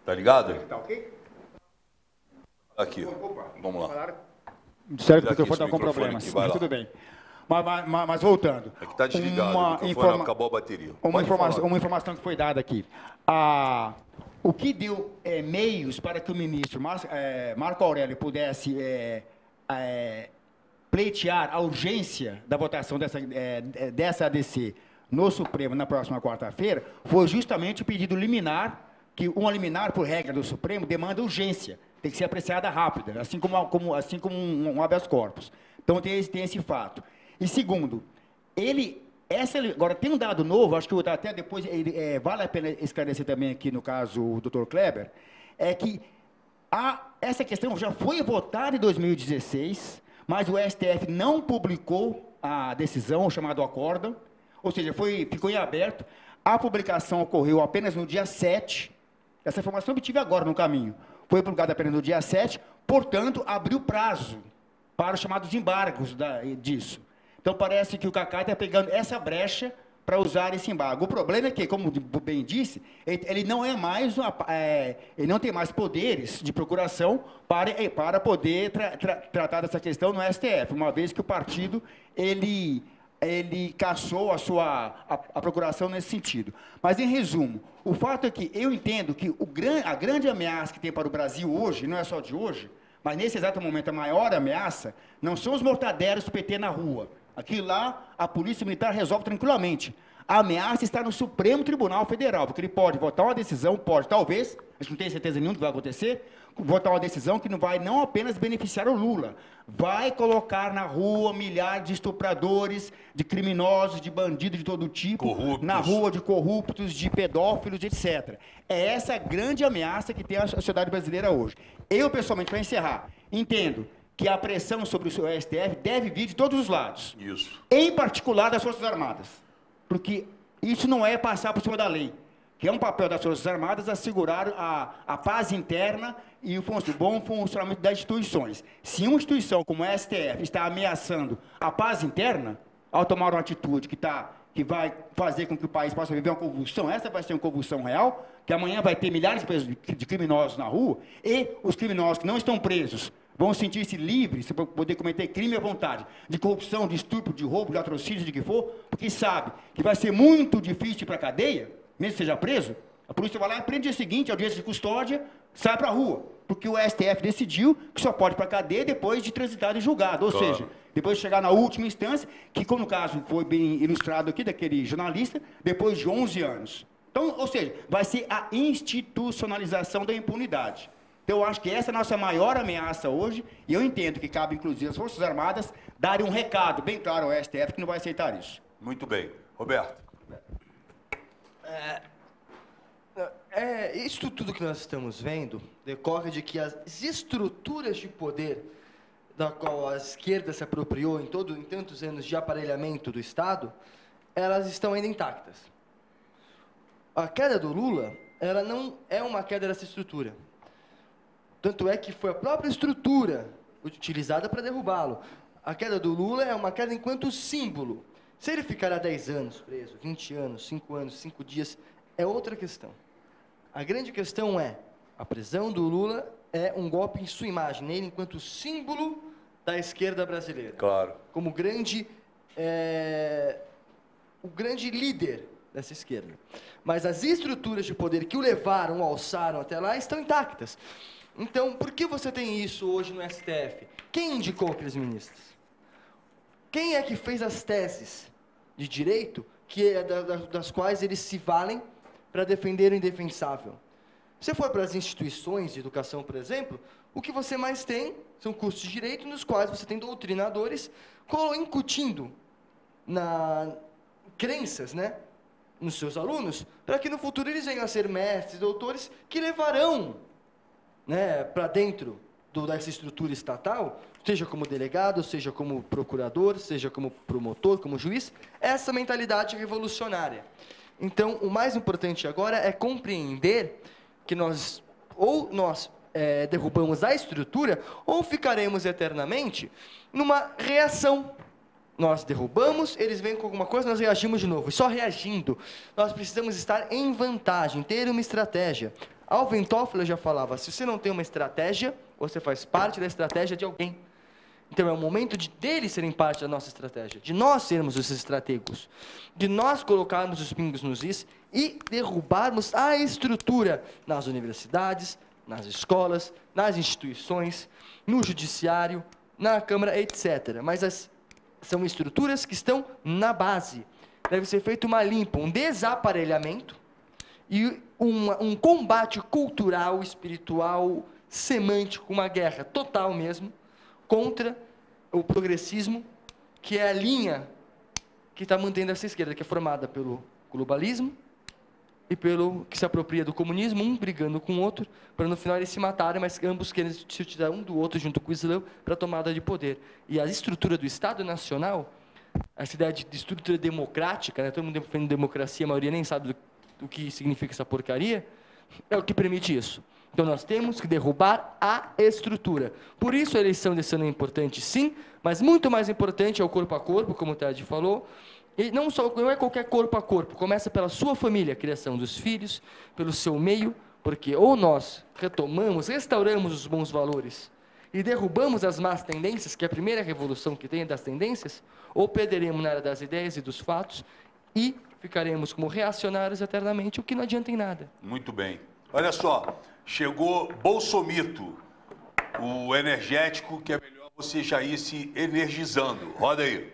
Tá ligado? Tá ok? Aqui, vamos lá. Disseram que o microfone está com problemas, mas tudo bem. Mas voltando. É que está desligado, o microfone acabou a bateria. Uma informação que foi dada aqui. O que deu meios para que o ministro Marco Aurélio pudesse pleitear a urgência da votação dessa ADC no Supremo na próxima quarta-feira foi justamente o pedido liminar, que uma liminar, por regra do Supremo, demanda urgência. Tem que ser apreciada rápida, assim como um habeas corpus. Então, tem esse fato. E segundo, agora tem um dado novo, acho que até depois vale a pena esclarecer também aqui no caso o Dr. Kleber, é que essa questão já foi votada em 2016, mas o STF não publicou a decisão, o chamado acórdão, ou seja, ficou em aberto. A publicação ocorreu apenas no dia 7, essa informação eu obtive agora no caminho, foi publicada apenas no dia 7, portanto, abriu prazo para os chamados embargos disso. Então, parece que o Cacai está pegando essa brecha para usar esse embargo. O problema é que, como bem disse, ele não é mais ele não tem mais poderes de procuração para poder tratar dessa questão no STF, uma vez que o partido ele cassou a procuração nesse sentido. Mas, em resumo, o fato é que eu entendo que a grande ameaça que tem para o Brasil hoje, não é só de hoje, mas nesse exato momento a maior ameaça não são os mortadeiros do PT na rua. Aquilo lá, a polícia militar resolve tranquilamente. A ameaça está no Supremo Tribunal Federal, porque ele pode votar uma decisão, pode, talvez, a gente não tem certeza nenhuma do que vai acontecer, votar uma decisão que não vai não apenas beneficiar o Lula, vai colocar na rua milhares de estupradores, de criminosos, de bandidos de todo tipo, corruptos. Na rua de corruptos, de pedófilos, etc. É essa a grande ameaça que tem a sociedade brasileira hoje. Eu, pessoalmente, para encerrar, entendo que a pressão sobre o STF deve vir de todos os lados. Isso. Em particular das Forças Armadas. Porque isso não é passar por cima da lei, que é um papel das Forças Armadas assegurar a paz interna e o bom funcionamento das instituições. Se uma instituição como a STF está ameaçando a paz interna, ao tomar uma atitude que vai fazer com que o país possa viver uma convulsão, essa vai ser uma convulsão real, que amanhã vai ter milhares de criminosos na rua, e os criminosos que não estão presos vão sentir-se livres para poder cometer crime à vontade, de corrupção, de estupro, de roubo, de latrocínio, de que for, porque sabe que vai ser muito difícil ir para a cadeia, mesmo que seja preso, a polícia vai lá e prende no dia seguinte, audiência de custódia, sai para a rua, porque o STF decidiu que só pode ir para a cadeia depois de transitado e julgado, ou seja, depois de chegar na última instância, que como no caso foi bem ilustrado aqui daquele jornalista, depois de 11 anos. Então, ou seja, vai ser a institucionalização da impunidade. Então, eu acho que essa é a nossa maior ameaça hoje, e eu entendo que cabe, inclusive, às Forças Armadas darem um recado bem claro ao STF que não vai aceitar isso. Muito bem. Roberto. Isso tudo que nós estamos vendo decorre de que as estruturas de poder da qual a esquerda se apropriou em tantos anos de aparelhamento do Estado, elas estão ainda intactas. A queda do Lula, ela não é uma queda dessa estrutura. Tanto é que foi a própria estrutura utilizada para derrubá-lo. A queda do Lula é uma queda enquanto símbolo. Se ele ficará 10 anos preso, 20 anos, 5 anos, 5 dias, é outra questão. A grande questão é, a prisão do Lula é um golpe em sua imagem, nele enquanto símbolo da esquerda brasileira. Claro. Como o grande líder dessa esquerda. Mas as estruturas de poder que o levaram, o alçaram até lá, estão intactas. Então, por que você tem isso hoje no STF? Quem indicou aqueles ministros? Quem é que fez as teses de direito das quais eles se valem para defender o indefensável? Se for para as instituições de educação, por exemplo, o que você mais tem são cursos de direito nos quais você tem doutrinadores incutindo crenças, né, nos seus alunos, para que no futuro eles venham a ser mestres, doutores, que levarão, né, para dentro dessa estrutura estatal, seja como delegado, seja como procurador, seja como promotor, como juiz, essa mentalidade revolucionária. Então, o mais importante agora é compreender que nós derrubamos a estrutura ou ficaremos eternamente numa reação. Nós derrubamos, eles vêm com alguma coisa, nós reagimos de novo. E só reagindo, nós precisamos estar em vantagem, ter uma estratégia. Alvin Toffler já falava, se você não tem uma estratégia, você faz parte da estratégia de alguém. Então é o momento deles serem parte da nossa estratégia, de nós sermos os estratégicos, de nós colocarmos os pingos nos is e derrubarmos a estrutura nas universidades, nas escolas, nas instituições, no judiciário, na Câmara, etc. Mas são estruturas que estão na base. Deve ser feita uma limpa, um desaparelhamento e um combate cultural, espiritual, semântico, uma guerra total mesmo, contra o progressismo, que é a linha que está mantendo essa esquerda, que é formada pelo globalismo e pelo que se apropria do comunismo, um brigando com o outro, para no final eles se matarem, mas ambos querem se utilizar um do outro, junto com o Islã, para a tomada de poder. E a estrutura do Estado Nacional, essa ideia de estrutura democrática, né, todo mundo defende democracia, a maioria nem sabe do que significa essa porcaria, é o que permite isso. Então, nós temos que derrubar a estrutura. Por isso, a eleição desse ano é importante, sim, mas muito mais importante é o corpo a corpo, como o Tade falou, e não é qualquer corpo a corpo, começa pela sua família, a criação dos filhos, pelo seu meio, porque ou nós restauramos os bons valores e derrubamos as más tendências, que é a primeira revolução que tem das tendências, ou perderemos na área das ideias e dos fatos e ficaremos como reacionários eternamente, o que não adianta em nada. Muito bem. Olha só, chegou Bolsomito, o energético, que é melhor você já ir se energizando. Roda aí.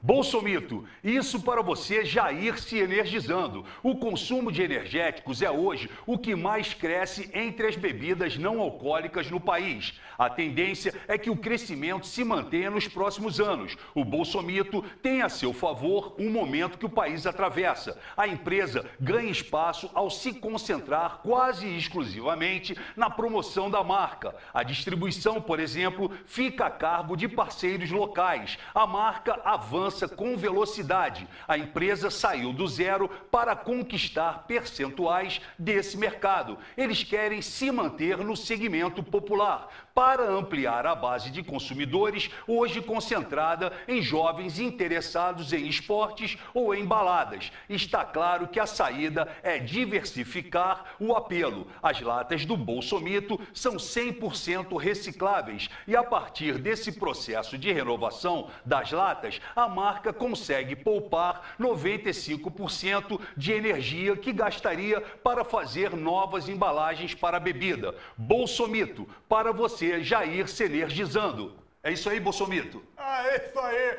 Bolsomito, isso para você já ir se energizando. O consumo de energéticos é hoje o que mais cresce entre as bebidas não alcoólicas no país. A tendência é que o crescimento se mantenha nos próximos anos. O Bolsomito tem a seu favor um momento que o país atravessa. A empresa ganha espaço ao se concentrar quase exclusivamente na promoção da marca. A distribuição, por exemplo, fica a cargo de parceiros locais. A marca avança com velocidade. A empresa saiu do zero para conquistar percentuais desse mercado. Eles querem se manter no segmento popular para ampliar a base de consumidores, hoje concentrada em jovens interessados em esportes ou em baladas. Está claro que a saída é diversificar o apelo. As latas do Bolsomito são 100% recicláveis e a partir desse processo de renovação das latas, a marca consegue poupar 95% de energia que gastaria para fazer novas embalagens para a bebida. Bolsomito, para você já ir se energizando. É isso aí, Bolsomito? É isso aí.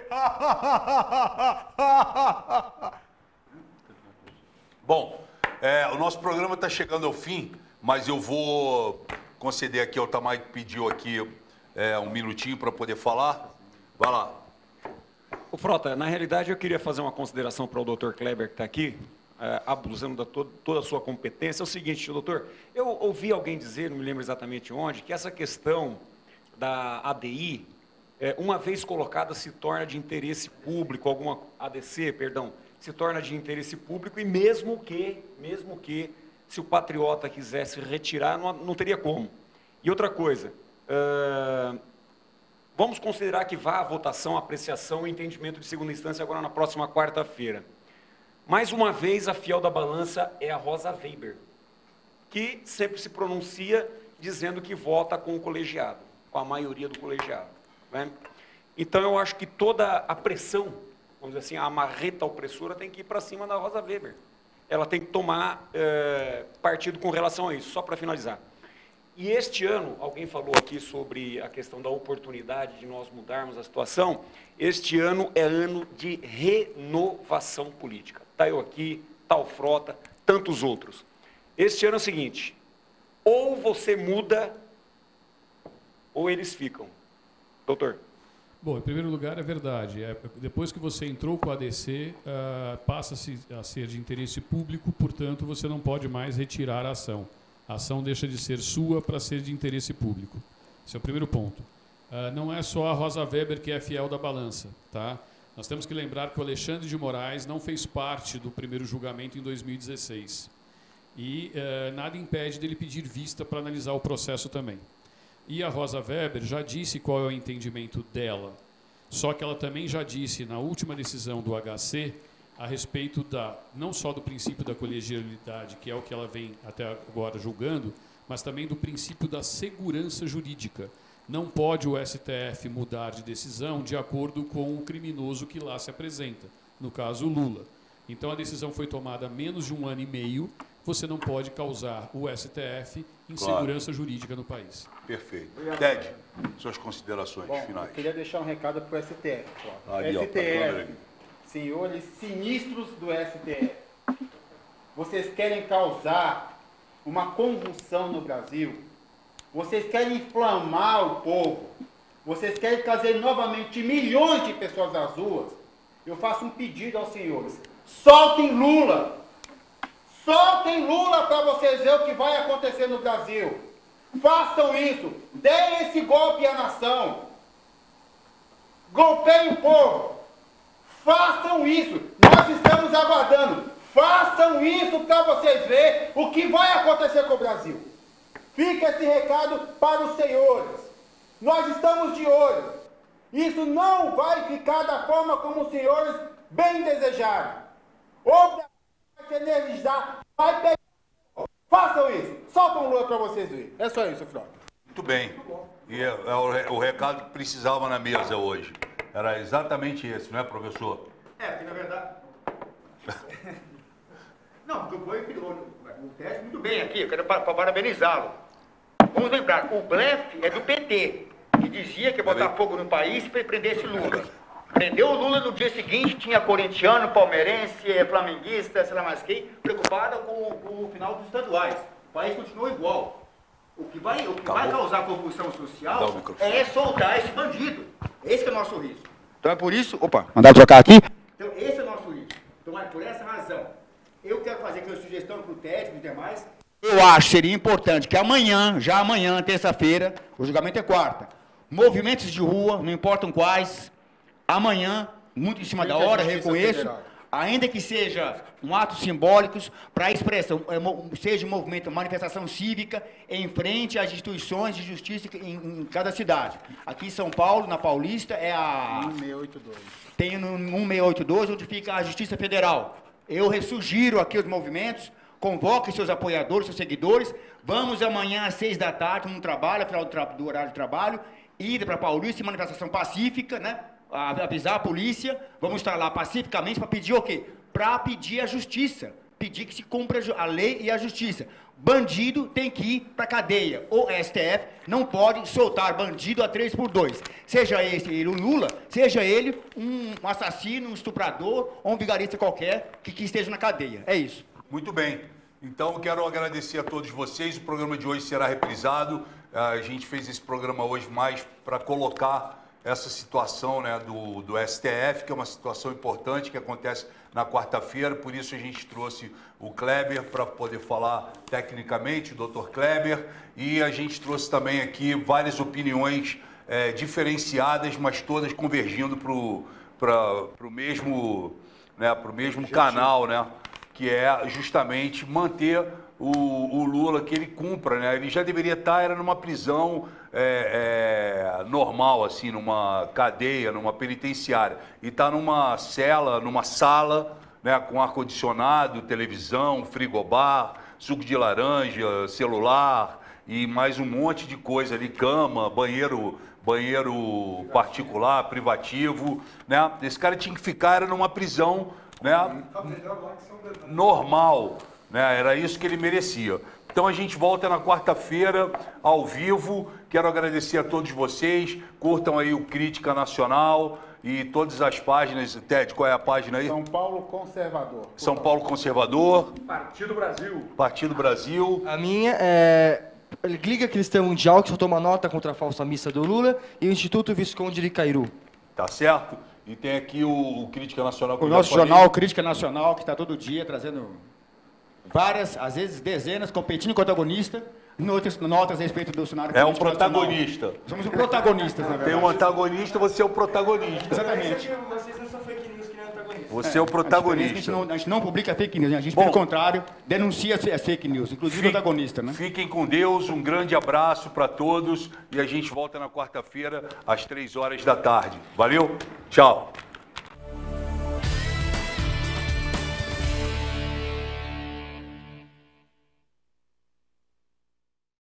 Bom, o nosso programa está chegando ao fim, mas eu vou conceder aqui ao Tamay, que pediu aqui um minutinho para poder falar. Vai lá. Ô, Frota, na realidade eu queria fazer uma consideração para o doutor Kleber, que está aqui, abusando de toda a sua competência. É o seguinte, doutor, eu ouvi alguém dizer, não me lembro exatamente onde, que essa questão da ADI, uma vez colocada, se torna de interesse público, alguma ADC, perdão, se torna de interesse público, e mesmo que se o patriota quisesse retirar, não teria como. E outra coisa, vamos considerar que vá à votação, apreciação e entendimento de segunda instância agora na próxima quarta-feira. Mais uma vez, a fiel da balança é a Rosa Weber, que sempre se pronuncia dizendo que vota com o colegiado, com a maioria do colegiado, né? Então, eu acho que toda a pressão, vamos dizer assim, a marreta opressora tem que ir para cima da Rosa Weber. Ela tem que tomar partido com relação a isso, só para finalizar. E este ano, alguém falou aqui sobre a questão da oportunidade de nós mudarmos a situação. Este ano é ano de renovação política. Está eu aqui, está o Frota, tantos outros. Este ano é o seguinte, ou você muda, ou eles ficam. Doutor. Bom, em primeiro lugar, é verdade. Depois que você entrou com a ADC, passa-se a ser de interesse público, portanto, você não pode mais retirar a ação. A ação deixa de ser sua para ser de interesse público. Esse é o primeiro ponto. Não é só a Rosa Weber que é fiel da balança, tá? Nós temos que lembrar que o Alexandre de Moraes não fez parte do primeiro julgamento em 2016. E nada impede dele pedir vista para analisar o processo também. E a Rosa Weber já disse qual é o entendimento dela. Só que ela também já disse na última decisão do HC a respeito não só do princípio da colegialidade, que é o que ela vem até agora julgando, mas também do princípio da segurança jurídica. Não pode o STF mudar de decisão de acordo com o criminoso que lá se apresenta, no caso o Lula. Então a decisão foi tomada há menos de 1 ano e meio, você não pode causar o STF insegurança jurídica no país. Perfeito. Ted, suas considerações finais. Eu queria deixar um recado para o STF. Ali, STF, senhores sinistros do STF, vocês querem causar uma convulsão no Brasil, vocês querem inflamar o povo, vocês querem trazer novamente milhões de pessoas às ruas. Eu faço um pedido aos senhores, soltem Lula! Soltem Lula para vocês verem o que vai acontecer no Brasil. Façam isso. Deem esse golpe à nação. Golpeiem o povo. Façam isso. Nós estamos aguardando. Façam isso para vocês verem o que vai acontecer com o Brasil. Fica esse recado para os senhores. Nós estamos de olho. Isso não vai ficar da forma como os senhores bem desejaram. Ou se energizar, vai pegar. Façam isso. Soltam o Lula para vocês verem. É só isso, Frota. Muito bem. E o recado que precisava na mesa hoje. Era exatamente esse, não é, professor? Porque na verdade... Não, porque foi o teste muito bem aqui. Eu quero parabenizá-lo. Vamos lembrar, o blefe é do PT, que dizia que ia botar fogo no país para prender esse Lula. Prendeu o Lula no dia seguinte, tinha corintiano, palmeirense, flamenguista, sei lá mais quem, preocupada com o final dos estaduais. O país continua igual. O que vai causar convulsão social é soltar esse bandido. Esse é o nosso risco. Então é por isso... Opa, mandar trocar aqui? Então esse é o nosso risco. Então é por essa razão. Eu quero fazer aqui uma sugestão para o técnico e demais. Eu acho que seria importante que amanhã, já amanhã, terça-feira, o julgamento é quarta, movimentos de rua, não importam quais, amanhã, muito em cima da hora, reconheço, ainda que seja um ato simbólico, para a expressão, seja um movimento, manifestação cívica, em frente às instituições de justiça em cada cidade. Aqui em São Paulo, na Paulista, é a... 1682. Tem no 1682, onde fica a Justiça Federal. Eu ressugiro aqui os movimentos, convoque seus apoiadores, seus seguidores, vamos amanhã às 6 da tarde, no trabalho, final do horário de trabalho, ir para a Paulista, manifestação pacífica, né? Avisar a polícia, vamos estar lá pacificamente para pedir o quê? Para pedir a justiça, pedir que se cumpra a lei e a justiça. Bandido tem que ir para a cadeia. O STF não pode soltar bandido a 3x2. Seja ele o Lula, seja ele um assassino, um estuprador ou um vigarista qualquer que esteja na cadeia. É isso. Muito bem. Então, quero agradecer a todos vocês. O programa de hoje será reprisado. A gente fez esse programa hoje mais para colocar essa situação, né, do STF, que é uma situação importante que acontece na quarta-feira. Por isso a gente trouxe o Kleber para poder falar tecnicamente, o Dr. Kleber. E a gente trouxe também aqui várias opiniões diferenciadas, mas todas convergindo para o mesmo, né, canal, né? Que é justamente manter o Lula, que ele cumpra, né? Ele já deveria estar numa prisão normal, assim, numa cadeia, numa penitenciária. E está numa cela, numa sala, né, com ar-condicionado, televisão, frigobar, suco de laranja, celular e mais um monte de coisa ali, cama, banheiro particular, privativo, né? Esse cara tinha que ficar numa prisão, né, normal, né? Era isso que ele merecia. Então a gente volta na quarta-feira, ao vivo. Quero agradecer a todos vocês. Curtam aí o Crítica Nacional e todas as páginas. Ted, qual é a página aí? São Paulo Conservador. São Paulo Conservador. Partido Brasil. Partido Brasil. A minha é Liga Cristã Mundial, que soltou uma nota contra a falsa missa do Lula, e o Instituto Visconde de Cairu. Tá certo? E tem aqui o Crítica Nacional. O nosso jornal Crítica Nacional, que está todo dia trazendo várias, às vezes dezenas, competindo com o antagonista, notas a respeito do cenário político. É um protagonista. Nacional. Somos protagonistas, na verdade. Tem um antagonista, você é o protagonista. Exatamente. Vocês não são fake news que nem antagonistas. Você é o protagonista. A gente não publica fake news, a gente, pelo contrário, denuncia as fake news, inclusive o antagonista, né? Fiquem com Deus, um grande abraço para todos e a gente volta na quarta-feira às 3 horas da tarde. Valeu? Tchau.